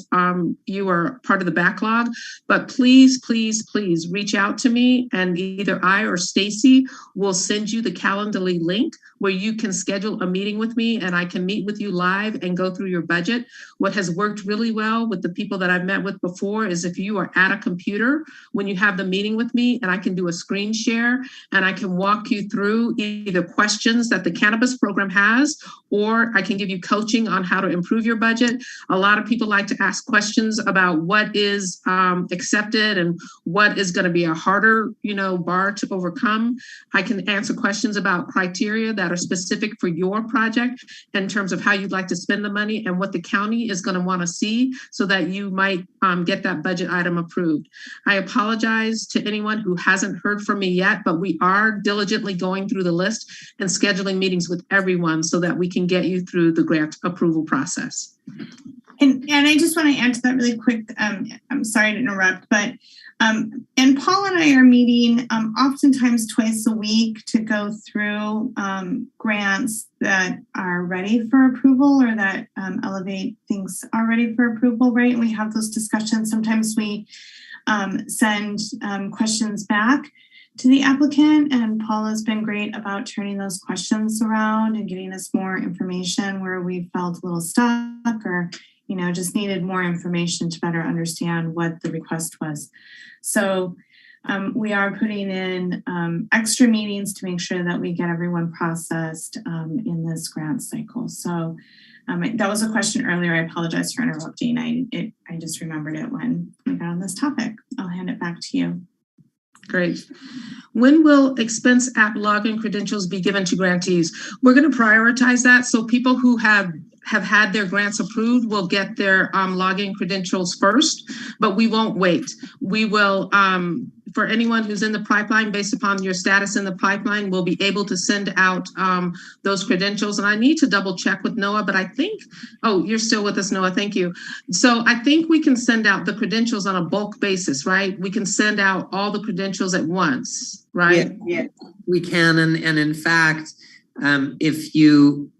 you are part of the backlog, but please, please, please reach out to me and either I or Stacy will send you the Calendly link where you can schedule a meeting with me and I can meet with you live and go through your budget. What has worked really well with the people that I've met with before is if you are at a computer when you have the meeting with me and I can do a screen share and I can walk you through either questions that the cannabis program has, or I can give you coaching on how to improve your budget. A lot of people like to ask questions about what is accepted and what is going to be a harder, bar to overcome. I can answer questions about criteria that are specific for your project in terms of how you'd like to spend the money and what the county is going to want to see so that you might get that budget item approved. I apologize to anyone who hasn't heard from me yet, but we are diligently going through the list and scheduling meetings with everyone so that we can get you through the grant approval process. And I just want to add to that really quick. I'm sorry to interrupt, but and Paul and I are meeting oftentimes twice a week to go through grants that are ready for approval or that Elevate thinks are ready for approval, right? And we have those discussions. Sometimes we send questions back to the applicant, and Paul has been great about turning those questions around and getting us more information where we felt a little stuck or just needed more information to better understand what the request was. So We are putting in extra meetings to make sure that we get everyone processed in this grant cycle. So that was a question earlier. I apologize for interrupting. I just remembered it when we got on this topic. I'll hand it back to you. Great. When will expense app login credentials be given to grantees? We're going to prioritize that. So people who have had their grants approved will get their login credentials first, but we won't wait. We will, for anyone who's in the pipeline, based upon your status in the pipeline, we'll be able to send out those credentials. And I need to double check with Noah, but I think, oh, you're still with us, Noah, thank you. So I think we can send out the credentials on a bulk basis, right? We can send out all the credentials at once, right? Yeah, we can. And in fact, if you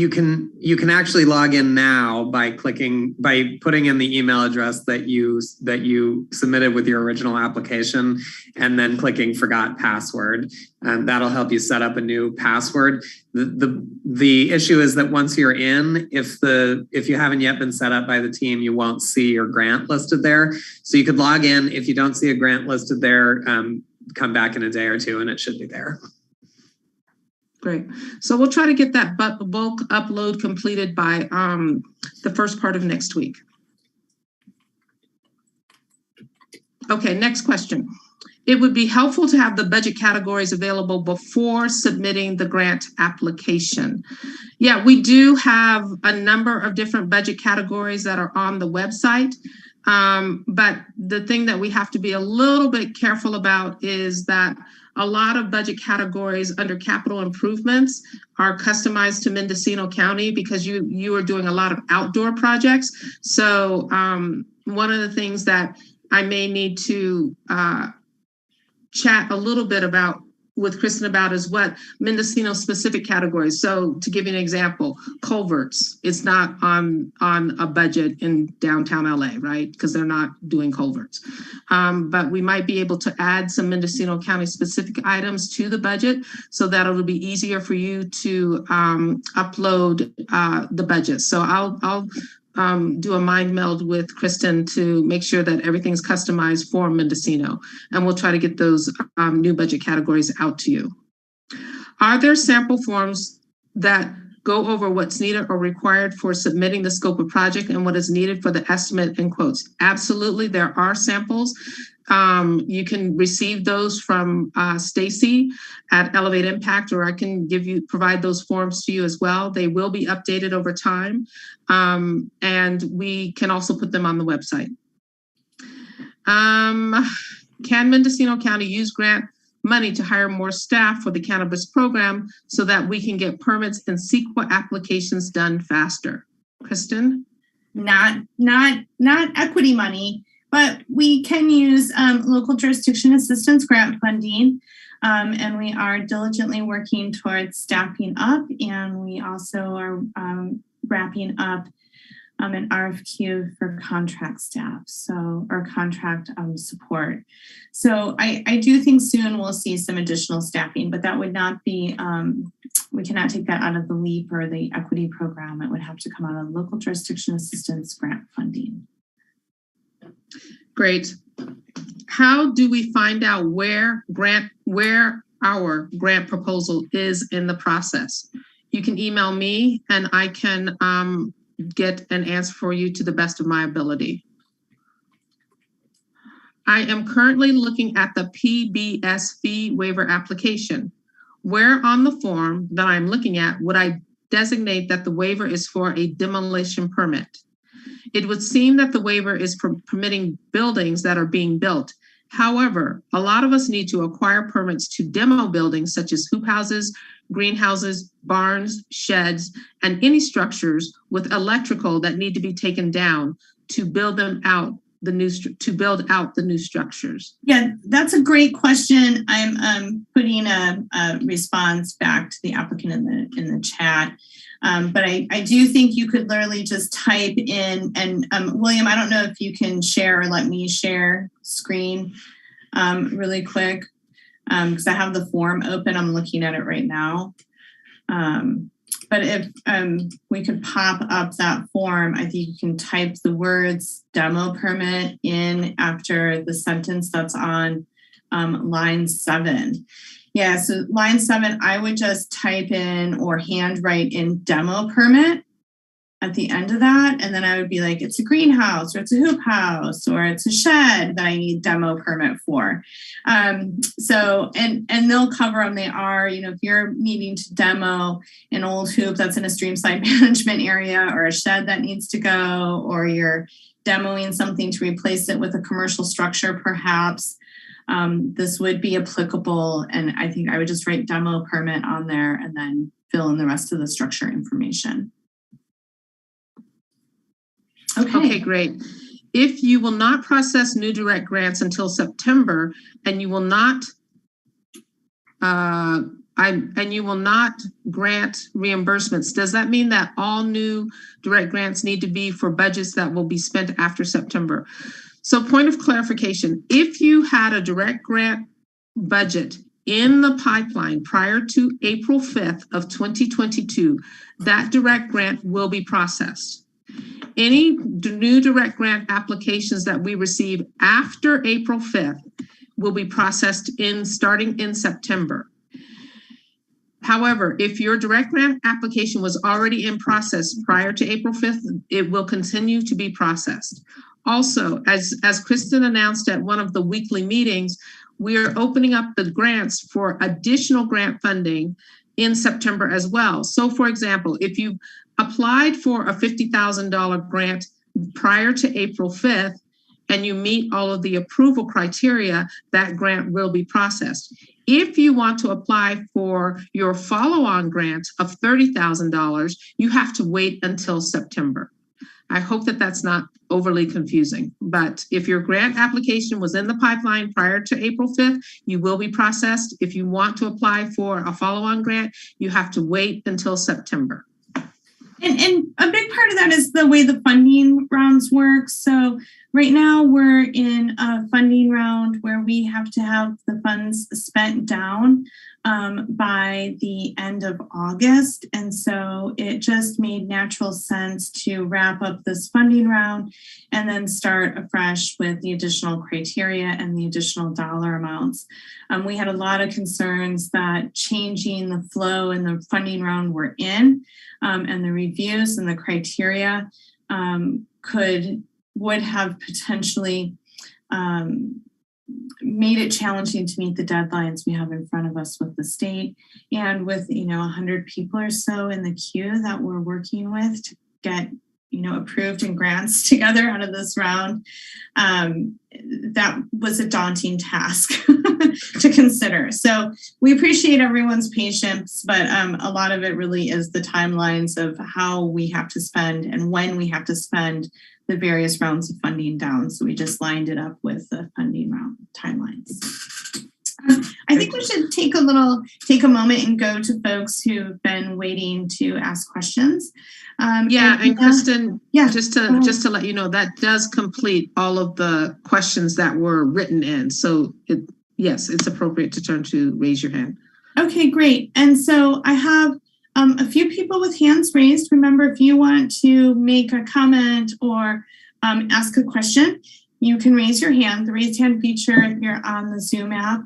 can actually log in now by putting in the email address that you submitted with your original application and then clicking forgot password. That'll help you set up a new password. The issue is that once you're in, if you haven't yet been set up by the team, you won't see your grant listed there. So you could log in. If you don't see a grant listed there, come back in a day or two and it should be there. Great. So we'll try to get that bulk upload completed by the first part of next week. Okay, next question. It would be helpful to have the budget categories available before submitting the grant application. Yeah, we do have a number of different budget categories that are on the website. But the thing that we have to be a little bit careful about is that a lot of budget categories under capital improvements are customized to Mendocino County because you are doing a lot of outdoor projects. So one of the things that I may need to chat a little bit about with Kristen about is what Mendocino specific categories. So to give you an example, culverts, it's not on a budget in downtown LA, right? Because they're not doing culverts. But we might be able to add some Mendocino County specific items to the budget so that it'll be easier for you to upload the budget. So I'll do a mind meld with Kristen to make sure that everything's customized for Mendocino, and we'll try to get those new budget categories out to you. Are there sample forms that go over what's needed or required for submitting the scope of project and what is needed for the estimate in quotes? Absolutely, there are samples. You can receive those from Stacy at Elevate Impact, or I can provide those forms to you as well. They will be updated over time, and we can also put them on the website. Can Mendocino County use grant money to hire more staff for the cannabis program so that we can get permits and CEQA applications done faster? Kristen? Not equity money. But we can use local jurisdiction assistance grant funding, and we are diligently working towards staffing up, and we also are wrapping up an RFQ for contract staff, or contract support. So I do think soon we'll see some additional staffing, but that would not be, we cannot take that out of the LEAP or the equity program. It would have to come out of local jurisdiction assistance grant funding. Great. How do we find out where our grant proposal is in the process? You can email me and I can get an answer for you to the best of my ability. I am currently looking at the PBS fee waiver application. Where on the form that I'm looking at would I designate that the waiver is for a demolition permit? It would seem that the waiver is permitting buildings that are being built. However, a lot of us need to acquire permits to demo buildings such as hoop houses, greenhouses, barns, sheds, and any structures with electrical that need to be taken down to build out the new structures. Yeah, that's a great question. I'm putting a response back to the applicant in the chat. But I do think you could literally just type in, and William, I don't know if you can share or let me share screen really quick, because I have the form open. I'm looking at it right now. But if we could pop up that form, I think you can type the words demo permit in after the sentence that's on line 7. Yeah, so line 7, I would just type in or handwrite in demo permit at the end of that. And then I would be like, it's a greenhouse or it's a hoop house or it's a shed that I need demo permit for. So they'll cover them. They are, if you're needing to demo an old hoop that's in a streamside management area or a shed that needs to go, or you're demoing something to replace it with a commercial structure, perhaps, this would be applicable. And I think I would just write demo permit on there and then fill in the rest of the structure information. Okay, great. If you will not process new direct grants until September, and you will not grant reimbursements, does that mean that all new direct grants need to be for budgets that will be spent after September? So point of clarification, if you had a direct grant budget in the pipeline prior to April 5th of 2022, that direct grant will be processed. Any new direct grant applications that we receive after April 5th will be processed starting in September. However, if your direct grant application was already in process prior to April 5th, it will continue to be processed. Also, as Kristen announced at one of the weekly meetings, we are opening up the grants for additional grant funding in September as well. So for example, if you applied for a $50,000 grant prior to April 5th and you meet all of the approval criteria, that grant will be processed. If you want to apply for your follow-on grant of $30,000, you have to wait until September. I hope that that's not overly confusing, but if your grant application was in the pipeline prior to April 5th, you will be processed. If you want to apply for a follow-on grant, you have to wait until September. And a big part of that is the way the funding rounds work. So right now we're in a funding round where we have to have the funds spent down by the end of August. And so it just made natural sense to wrap up this funding round and then start afresh with the additional criteria and the additional dollar amounts. We had a lot of concerns that changing the flow in the funding round we're in and the reviews and the criteria would have potentially made it challenging to meet the deadlines we have in front of us with the state and with 100 people or so in the queue that we're working with to get approved and grants together out of this round. That was a daunting task to consider. So we appreciate everyone's patience, but a lot of it really is the timelines of how we have to spend and when we have to spend the various rounds of funding down. So we just lined it up with the funding round timelines. I think we should take a moment and go to folks who've been waiting to ask questions. And Kristen, just to let you know, that does complete all of the questions that were written in. So yes, it's appropriate to turn to raise your hand. Okay, great. And so I have a few people with hands raised. Remember, if you want to make a comment or ask a question, you can raise your hand. The raise hand feature, if you're on the Zoom app,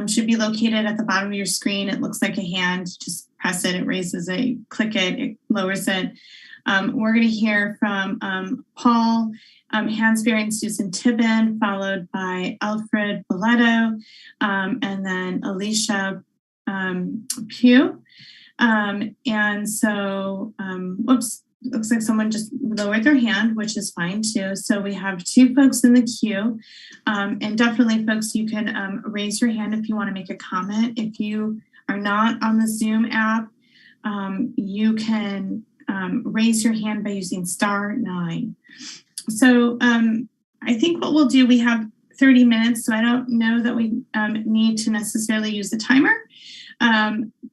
should be located at the bottom of your screen. It looks like a hand. Just press it, it raises it, click it, it lowers it. We're going to hear from Paul Hansberry and Susan Tibbin, followed by Alfred Boletto, and then Alicia Pugh. Looks like someone just lowered their hand, which is fine too. So we have 2 folks in the queue. And definitely folks, you can raise your hand if you want to make a comment. If you are not on the Zoom app, you can raise your hand by using *9. So I think what we'll do, we have 30 minutes, so I don't know that we need to necessarily use the timer.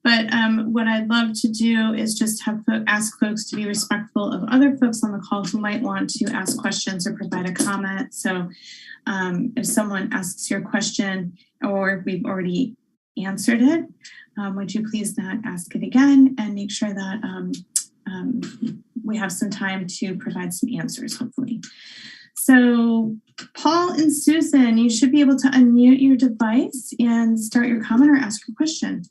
But what I'd love to do is just ask folks to be respectful of other folks on the call who might want to ask questions or provide a comment. So if someone asks your question or if we've already answered it, would you please not ask it again and make sure that we have some time to provide some answers, hopefully. So Paul and Susan, you should be able to unmute your device and start your comment or ask your question.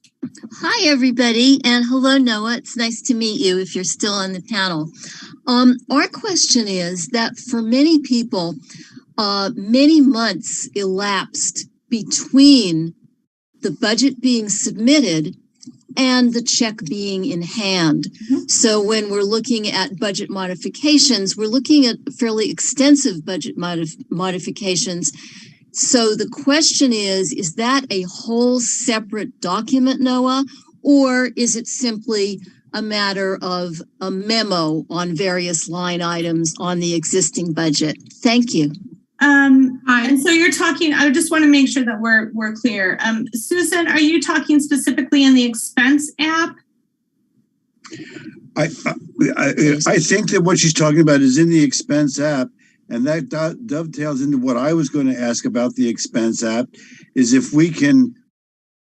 Hi, everybody, and hello, Noah. It's nice to meet you if you're still on the panel. Our question is that for many people, many months elapsed between the budget being submitted and the check being in hand. So when we're looking at budget modifications, we're looking at fairly extensive budget modifications. So the question is that a whole separate document, Noah, or is it simply a matter of a memo on various line items on the existing budget? Thank you. And so you're talking, I just want to make sure that we're clear. Susan, are you talking specifically in the expense app? I think that what she's talking about is in the expense app, and that dovetails into what I was going to ask about the expense app, is if we can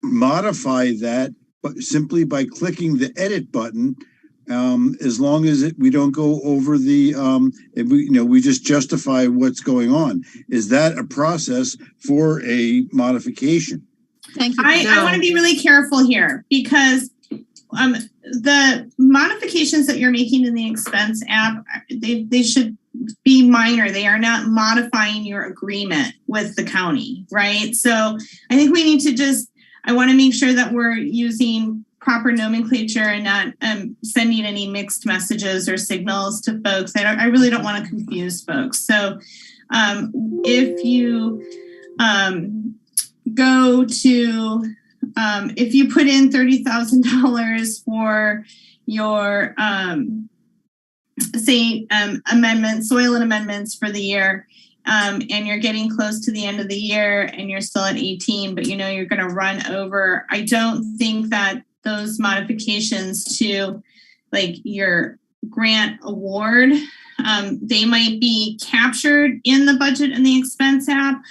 modify that simply by clicking the edit button, as long as we don't go over the, we just justify what's going on. Is that a process for a modification? Thank you. I want to be really careful here because the modifications that you're making in the expense app, they should be minor. They are not modifying your agreement with the county, right? So I think we need to I want to make sure that we're using proper nomenclature and not sending any mixed messages or signals to folks. I really don't want to confuse folks. So if you go to, if you put in $30,000 for your, amendments, soil and amendments for the year, and you're getting close to the end of the year and you're still at 18, but you're going to run over, I don't think that those modifications to like your grant award, they might be captured in the budget and the expense app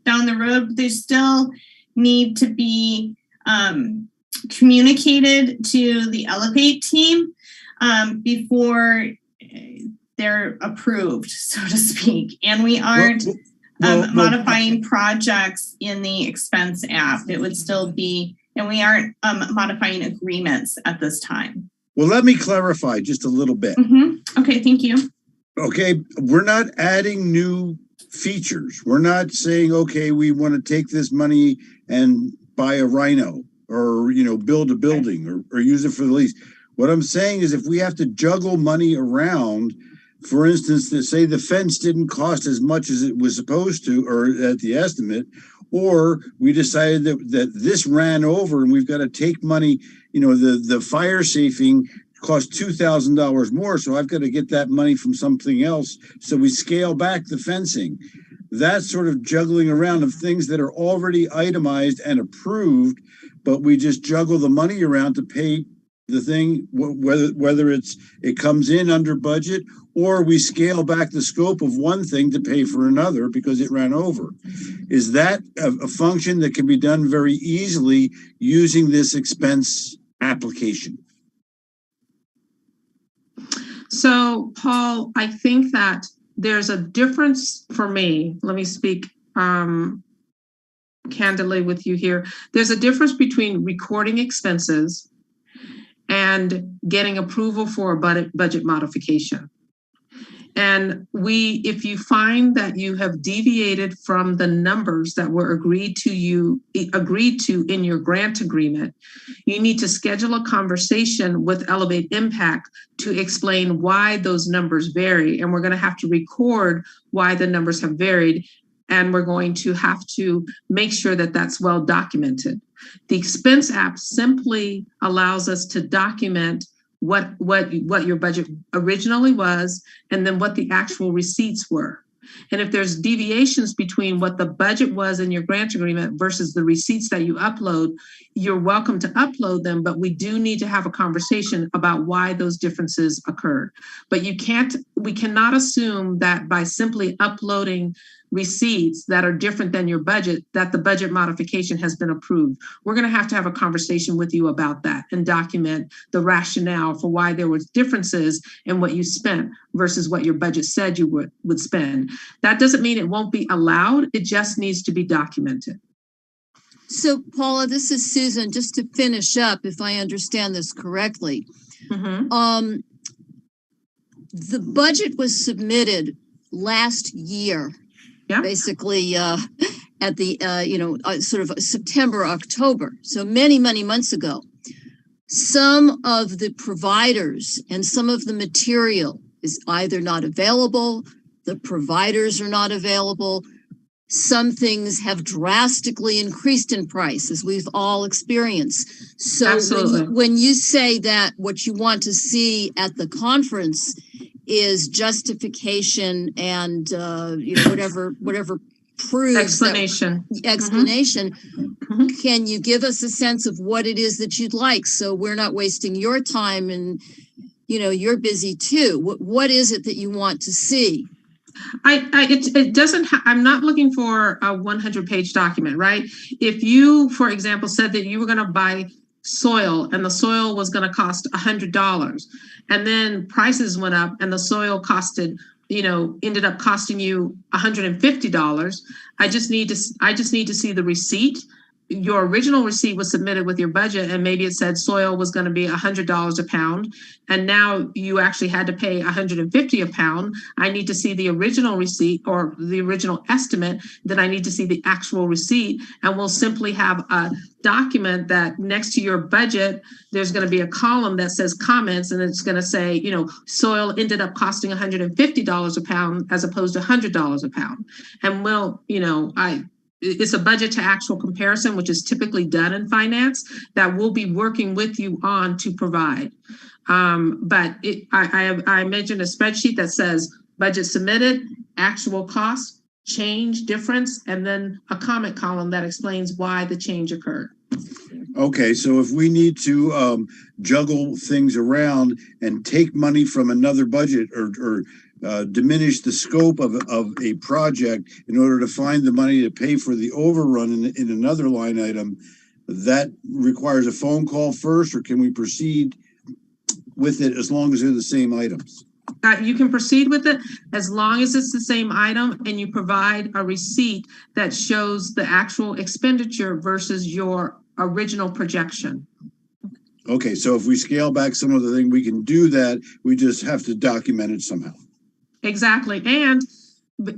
down the road, but they still need to be communicated to the Elevate team before they're approved, so to speak. And we aren't modifying projects in the expense app. It would still be, and we aren't modifying agreements at this time. Well, let me clarify just a little bit. Okay, thank you. Okay, we're not adding new features. We're not saying, okay, we want to take this money and buy a rhino or, build a building or use it for the lease. What I'm saying is if we have to juggle money around, for instance, to say the fence didn't cost as much as it was supposed to, or at the estimate, or we decided that this ran over and we've got to take money, the fire safing cost $2,000 more, so I've got to get that money from something else. So we scale back the fencing. That sort of juggling around of things that are already itemized and approved, but we just juggle the money around to pay the thing, whether it comes in under budget or we scale back the scope of one thing to pay for another because it ran over. Is that a function that can be done very easily using this expense application? So, Paul, I think that there's a difference for me. Let me speak candidly with you here. There's a difference between recording expenses and getting approval for a budget modification. And if you find that you have deviated from the numbers that were agreed to in your grant agreement, you need to schedule a conversation with Elevate Impact to explain why those numbers vary. And we're going to have to record why the numbers have varied. And we're going to have to make sure that that's well documented. The expense app simply allows us to document what your budget originally was, and then what the actual receipts were. And if there's deviations between what the budget was in your grant agreement versus the receipts that you upload, you're welcome to upload them, but we do need to have a conversation about why those differences occurred. But we cannot assume that by simply uploading receipts that are different than your budget, that the budget modification has been approved. We're going to have a conversation with you about that and document the rationale for why there was differences in what you spent versus what your budget said you would spend. That doesn't mean it won't be allowed. It just needs to be documented. So, Paula, this is Susan. Just to finish up, if I understand this correctly, the budget was submitted last year, basically at the sort of September, October. So many months ago. Some of the providers and some of the material is either not available, the providers are not available. Some things have drastically increased in price, as we've all experienced. So when you say that what you want to see at the conference is justification and whatever proves explanation. Can you give us a sense of what it is that you'd like, so we're not wasting your time and you're busy too? What is it that you want to see? It doesn't. I'm not looking for a 100-page document, right? If you, for example, said that you were going to buy soil and the soil was going to cost $100, and then prices went up and the soil ended up costing you $150. I just need to see the receipt. Your original receipt was submitted with your budget, and maybe it said soil was going to be $100 a pound, and now you actually had to pay $150 a pound. I need to see the original receipt or the original estimate. Then I need to see the actual receipt, and we'll simply have a document that next to your budget, there's going to be a column that says comments, and it's going to say, soil ended up costing $150 a pound as opposed to $100 a pound. And it's a budget to actual comparison, which is typically done in finance, that we'll be working with you on to provide. But I mentioned a spreadsheet that says budget submitted, actual cost, change, difference, and then a comment column that explains why the change occurred. Okay, so if we need to juggle things around and take money from another budget or diminish the scope of a project in order to find the money to pay for the overrun in another line item, that requires a phone call first, or can we proceed with it as long as they're the same items? You can proceed with it as long as it's the same item and you provide a receipt that shows the actual expenditure versus your original projection. Okay, so if we scale back some of the thing, we can do that. We just have to document it somehow. Exactly. And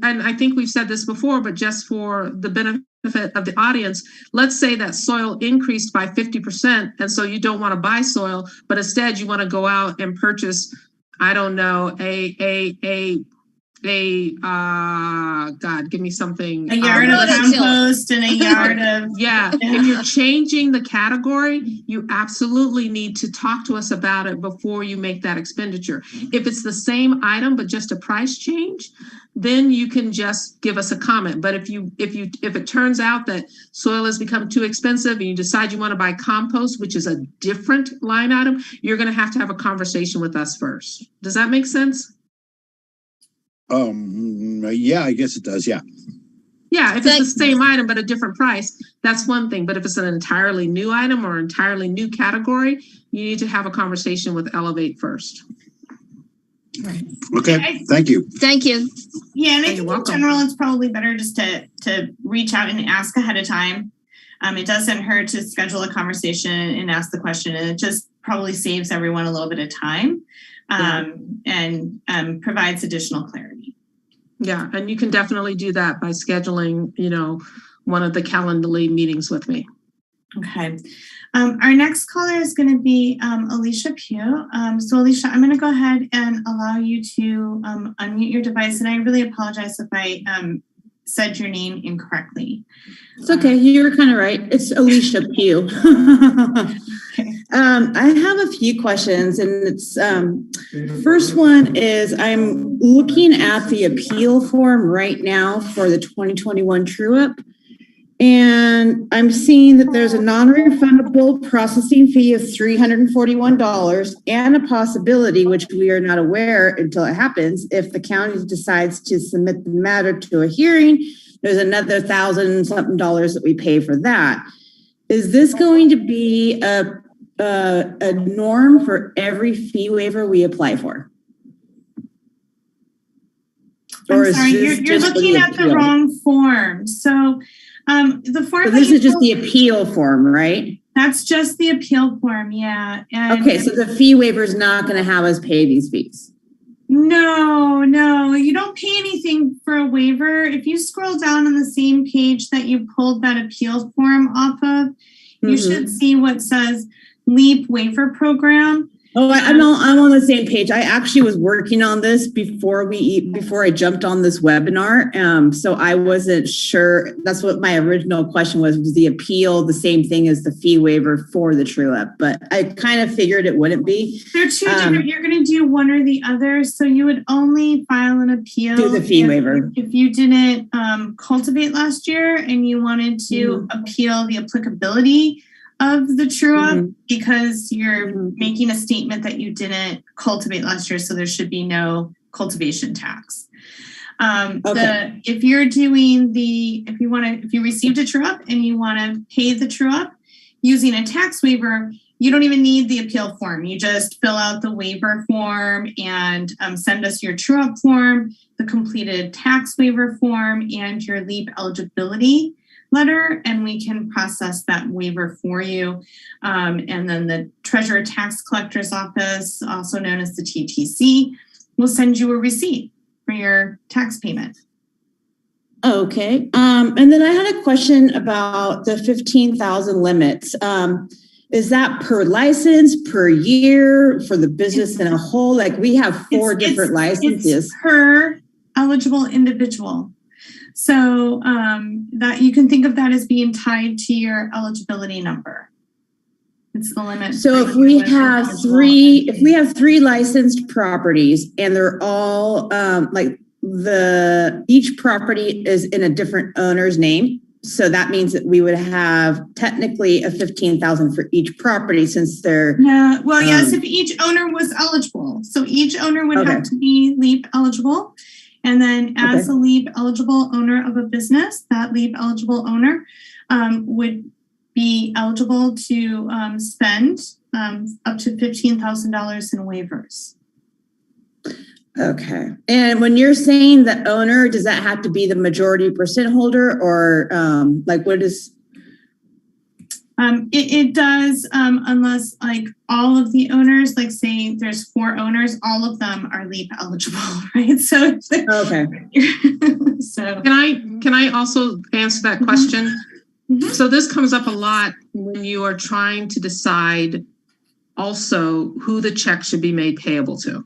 I think we've said this before, but just for the benefit of the audience, let's say that soil increased by 50%. And so you don't want to buy soil, but instead you want to go out and purchase, I don't know, God, give me something. A yard of compost and a yard of... Yeah. If you're changing the category, you absolutely need to talk to us about it before you make that expenditure. If it's the same item, but just a price change, then you can just give us a comment. But if it turns out that soil has become too expensive and you decide you want to buy compost, which is a different line item, you're going to have a conversation with us first. Does that make sense? Yeah, I guess it does. Yeah. Yeah, if it's the same item but a different price, that's one thing. But if it's an entirely new item or entirely new category, you need to have a conversation with Elevate first. Right. Okay. Thank you. Thank you. Yeah, and I think in general, it's probably better just to reach out and ask ahead of time. It doesn't hurt to schedule a conversation and ask the question, and it just probably saves everyone a little bit of time and provides additional clarity. Yeah, and you can definitely do that by scheduling, one of the Calendly meetings with me. Okay. Our next caller is going to be Alicia Pugh. So Alicia, I'm going to go ahead and allow you to unmute your device. And I really apologize if I said your name incorrectly. It's okay. You were kind of right. It's Alicia Pugh. Okay. I have a few questions, and it's first one is I'm looking at the appeal form right now for the 2021 true up, And I'm seeing that there's a non-refundable processing fee of $341 and a possibility, which we are not aware until it happens, if the county decides to submit the matter to a hearing, there's another $1,000 something that we pay for that. Is this going to be a norm for every fee waiver we apply for? I'm sorry, you're looking at the wrong form. So the form. So this is just the appeal form, right? That's just the appeal form, yeah. And okay, so the fee waiver is not going to have us pay these fees. No, you don't pay anything for a waiver. If you scroll down on the same page that you pulled that appeal form off of, you should see what says LEAP waiver program. Oh, I'm on the same page. I actually was working on this before I jumped on this webinar. So I wasn't sure. That's what my original question was the appeal the same thing as the fee waiver for the true up? But I kind of figured it wouldn't be. They're two different. You're going to do one or the other. So you would only file an appeal. Do the fee waiver. If you didn't cultivate last year and you wanted to appeal the applicability of the true up because you're making a statement that you didn't cultivate last year, so there should be no cultivation tax. If you received a true up and you want to pay the true up using a tax waiver, you don't even need the appeal form. You just fill out the waiver form and send us your true up form, the completed tax waiver form, and your LEAP eligibility letter, and we can process that waiver for you. And then the Treasurer Tax Collector's Office, also known as the TTC, will send you a receipt for your tax payment. Okay. And then I had a question about the 15,000 limits. Is that per license, per year, for the business in a whole? Like we have four different licenses. It's per eligible individual. So that you can think of that as being tied to your eligibility number. It's the limit. So if we have three licensed properties and they're all each property is in a different owner's name. So that means that we would have technically a 15,000 for each property since they're. Yeah. Well, yes, if each owner was eligible. So each owner would have to be LEAP eligible. And then as a LEAP eligible owner of a business, that LEAP eligible owner would be eligible to spend up to $15,000 in waivers. Okay. And when you're saying the owner, does that have to be the majority percent holder or what is? It does, unless like all of the owners, like say there's 4 owners, all of them are LEAP eligible, right? So okay. So can I also answer that question? So this comes up a lot when you are trying to decide also who the check should be made payable to.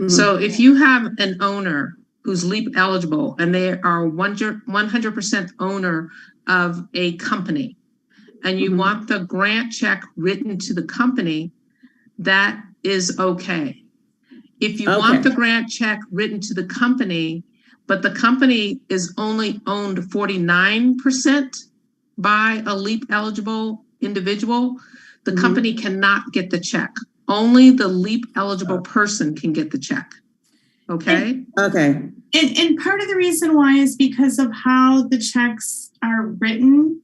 So if you have an owner who's LEAP eligible and they are 100% owner of a company, and you want the grant check written to the company, that is okay. If you want the grant check written to the company, but the company is only owned 49% by a LEAP eligible individual, the company cannot get the check. Only the LEAP eligible person can get the check. Okay? Okay. And part of the reason why is because of how the checks are written.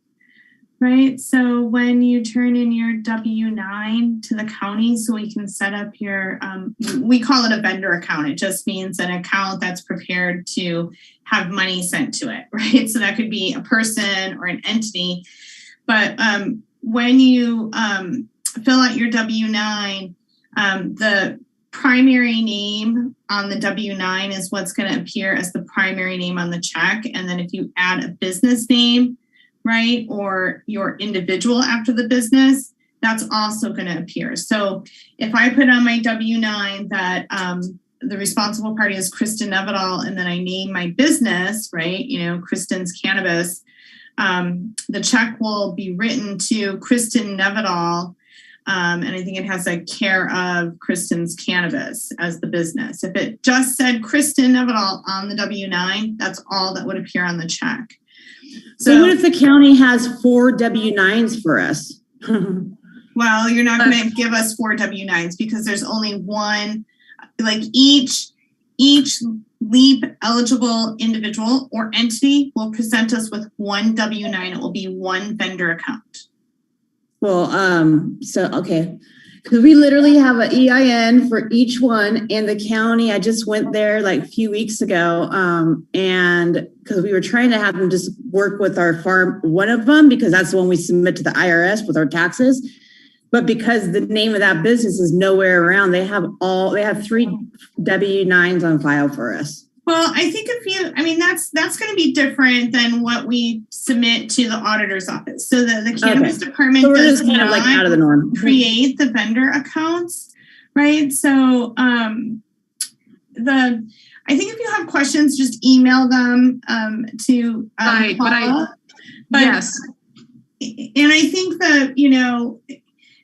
Right. So when you turn in your W-9 to the county, so we can set up your, we call it a vendor account. It just means an account that's prepared to have money sent to it. Right. So that could be a person or an entity. But when you fill out your W-9, the primary name on the W-9 is what's going to appear as the primary name on the check. And then if you add a business name, right, or your individual after the business, that's also going to appear. So if I put on my W-9 that the responsible party is Kristen Nevedal, and then I name my business, right, Kristen's Cannabis, the check will be written to Kristen Nevedal, and I think it has a care of Kristen's Cannabis as the business. If it just said Kristen Nevedal on the W-9, that's all that would appear on the check. So what if the county has 4 W-9s for us? Well, you're not going to give us 4 W-9s because there's only one, like each LEAP eligible individual or entity will present us with 1 W-9. It will be 1 vendor account. Well, okay. Because we literally have an EIN for each one, and the county, I just went there like a few weeks ago, and because we were trying to have them just work with our farm, one of them, because that's the one we submit to the IRS with our taxes. But because the name of that business is nowhere around, they have 3 W-9s on file for us. Well, I think that's going to be different than what we submit to the auditor's office. So the cannabis department does kind of like out of the norm create the vendor accounts, right? So I think if you have questions, just email them to Paula. Yes. And I think that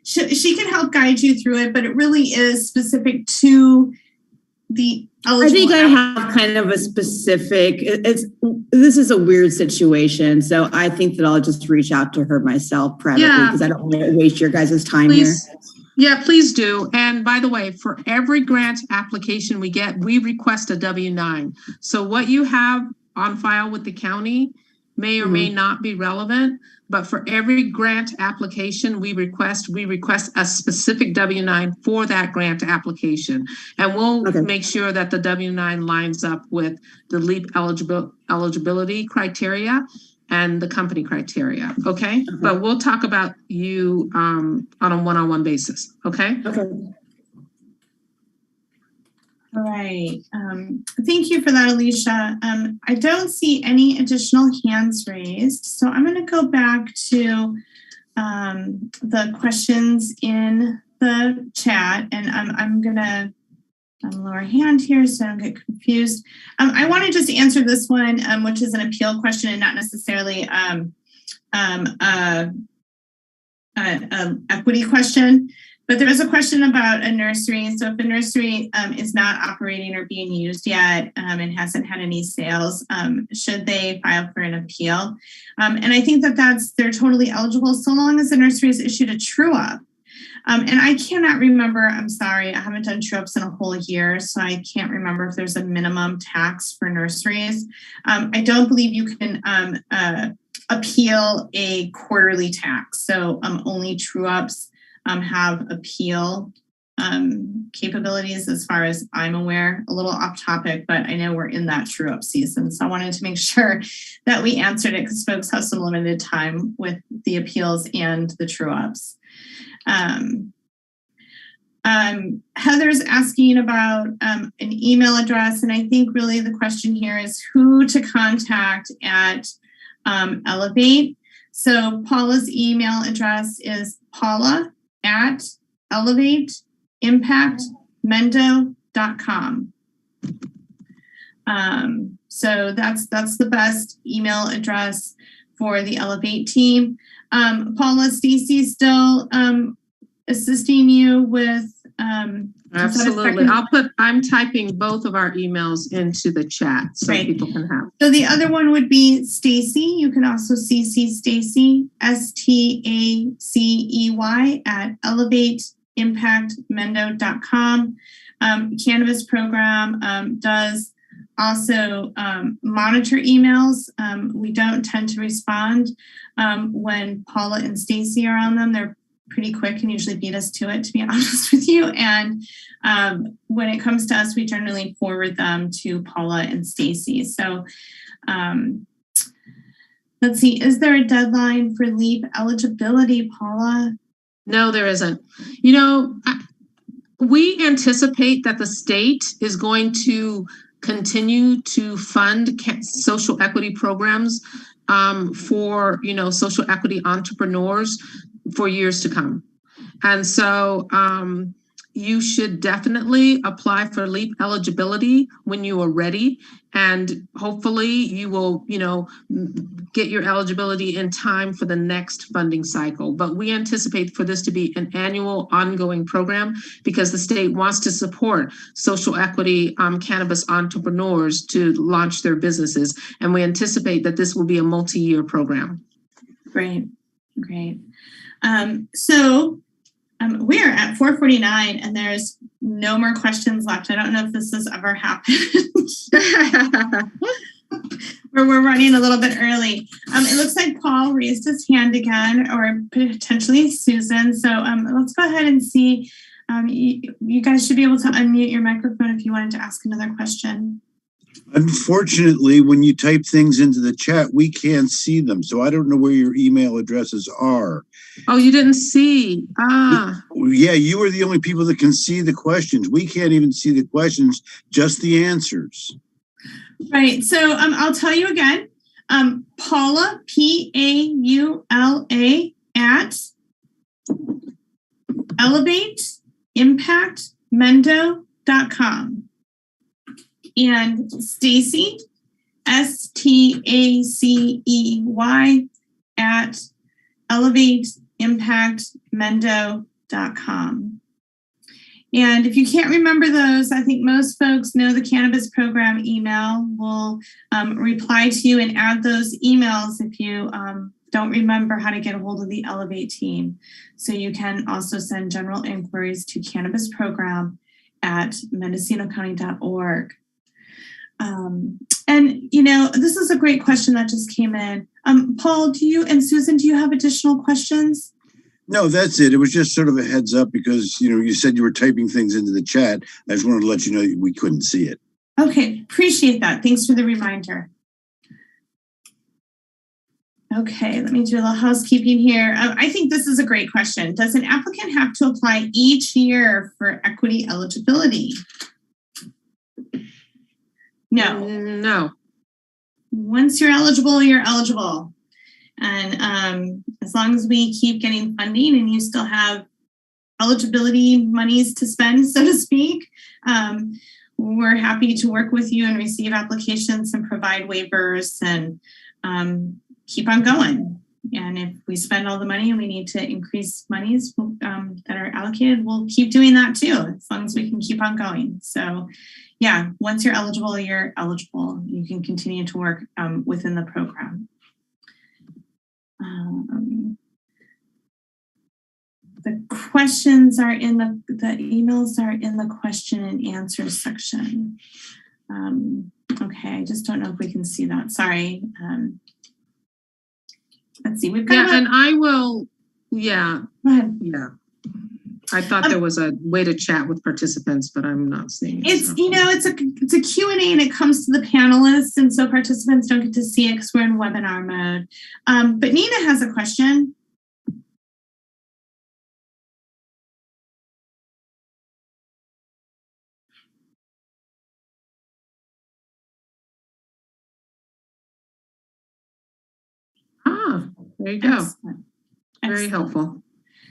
she can help guide you through it, but it really is specific to the eligible. I think I have kind of a specific, this is a weird situation. So I think that I'll just reach out to her myself privately because I don't want to waste your guys' time here. Yeah, please do. And by the way, for every grant application we get, we request a W-9. So what you have on file with the county may or may not be relevant, but for every grant application we request a specific W-9 for that grant application. And we'll make sure that the W-9 lines up with the LEAP eligibility criteria and the company criteria, okay? But we'll talk about you on a one-on-one basis, okay? Okay. All right. Thank you for that, Alicia. I don't see any additional hands raised, so I'm going to go back to the questions in the chat, and I'm going to lower hand here so I don't get confused. I want to just answer this one, which is an appeal question and not necessarily an equity question. But there is a question about a nursery. So if a nursery is not operating or being used yet and hasn't had any sales, should they file for an appeal? And I think that they're totally eligible so long as the nursery has issued a true up. And I cannot remember, I'm sorry, I haven't done true ups in a whole year, so I can't remember if there's a minimum tax for nurseries. I don't believe you can appeal a quarterly tax. So only true ups have appeal capabilities as far as I'm aware. A little off topic, but I know we're in that true up season. So I wanted to make sure that we answered it because folks have some limited time with the appeals and the true ups. Heather's asking about an email address, and I think really the question here is who to contact at Elevate. So Paula's email address is paula@elevateimpactmendo.com. So that's the best email address for the Elevate team. Paula, Stacy still assisting you with absolutely. I'm typing both of our emails into the chat so people can have. So the other one would be Stacy. You can also CC Stacy, STACEY at elevateimpactmendo.com. Cannabis program does also monitor emails. We don't tend to respond when Paula and Stacy are on them. They're pretty quick and usually beat us to it, to be honest with you. And when it comes to us, we generally forward them to Paula and Stacy. So let's see, is there a deadline for LEAP eligibility, Paula? No, there isn't. You know, we anticipate that the state is going to continue to fund social equity programs for, social equity entrepreneurs for years to come. And so you should definitely apply for LEAP eligibility when you are ready. And hopefully you will, get your eligibility in time for the next funding cycle. But we anticipate for this to be an annual ongoing program because the state wants to support social equity cannabis entrepreneurs to launch their businesses. And we anticipate that this will be a multi-year program. Great. So we're at 4:49 and there's no more questions left. I don't know if this has ever happened. Or we're running a little bit early. It looks like Paul raised his hand again, or potentially Susan. So let's go ahead and see. You guys should be able to unmute your microphone if you wanted to ask another question. Unfortunately, when you type things into the chat, we can't see them. So I don't know where your email addresses are. Oh, you didn't see. Yeah, you are the only people that can see the questions. We can't even see the questions, just the answers. Right. So I'll tell you again. Paula, Paula at elevateimpactmendo.com. And Stacy, STACEY at elevateimpactmendo.com. And if you can't remember those, I think most folks know the Cannabis Program email. We'll reply to you and add those emails if you don't remember how to get a hold of the Elevate team. So you can also send general inquiries to Cannabis Program at mendocinocounty.org. And, you know, this is a great question that just came in. Paul, do you and Susan, do you have additional questions? No, that's it. It was just sort of a heads up because, you know, you said you were typing things into the chat. I just wanted to let you know we couldn't see it. Okay, appreciate that. Thanks for the reminder. Okay, let me do a little housekeeping here. I think this is a great question. Does an applicant have to apply each year for equity eligibility? No. No. Once you're eligible, you're eligible. And as long as we keep getting funding and you still have eligibility monies to spend, so to speak, we're happy to work with you and receive applications and provide waivers and keep on going. And if we spend all the money and we need to increase monies that are allocated, we'll keep doing that too, as long as we can keep on going. So yeah, once you're eligible, you're eligible. You can continue to work within the program. The questions are in the emails are in the question and answer section. Okay, I just don't know if we can see that. Sorry. Let's see. We've got and I will. Yeah. Go ahead. Yeah. I thought there was a way to chat with participants, but I'm not seeing it. It's, you know, it's a Q&A and it comes to the panelists. And so participants don't get to see it because we're in webinar mode. But Nina has a question. There you go. Excellent. Very helpful.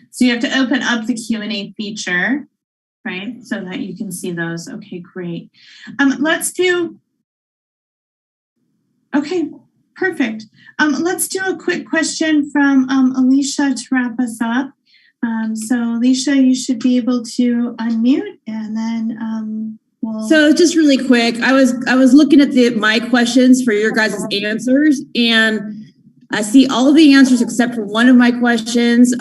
So you have to open up the Q&A feature, right? So that you can see those. Okay, great. Let's do, okay, perfect. Let's do a quick question from Alicia to wrap us up. So Alicia, you should be able to unmute and then we'll. So just really quick, I was looking at my questions for your guys' answers, and I see all the answers except for one of my questions.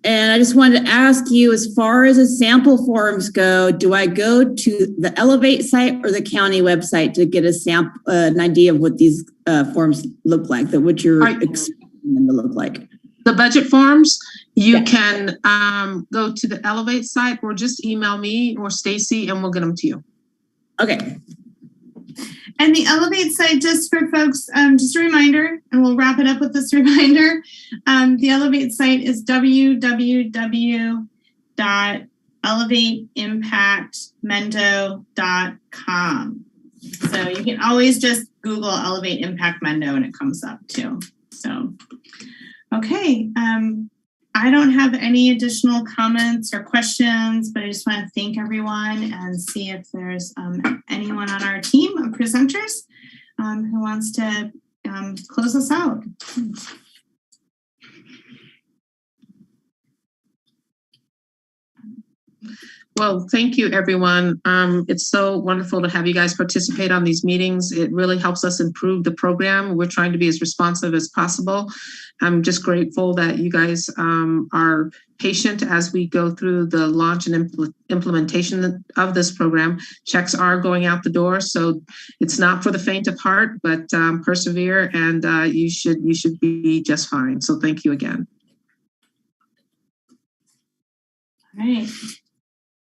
And I just wanted to ask you, as far as the sample forms go, do I go to the Elevate site or the county website to get an idea of what these forms look like, what you're expecting them to look like? The budget forms, you can go to the Elevate site or just email me or Stacy and we'll get them to you. Okay. And the Elevate site, just for folks, just a reminder, and we'll wrap it up with this reminder. The Elevate site is www.elevateimpactmendo.com. So you can always just Google Elevate Impact Mendo and it comes up too. So, okay. I don't have any additional comments or questions, but I just want to thank everyone and see if there's anyone on our team of presenters who wants to close us out. Well, thank you, everyone. It's so wonderful to have you guys participate on these meetings. It really helps us improve the program. We're trying to be as responsive as possible. I'm just grateful that you guys are patient as we go through the launch and implementation of this program. Checks are going out the door, so it's not for the faint of heart, but persevere, and you should be just fine. So thank you again. All right.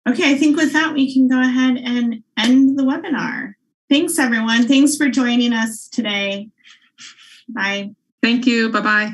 Okay, I think with that, we can go ahead and end the webinar. Thanks, everyone. Thanks for joining us today. Bye. Thank you. Bye-bye.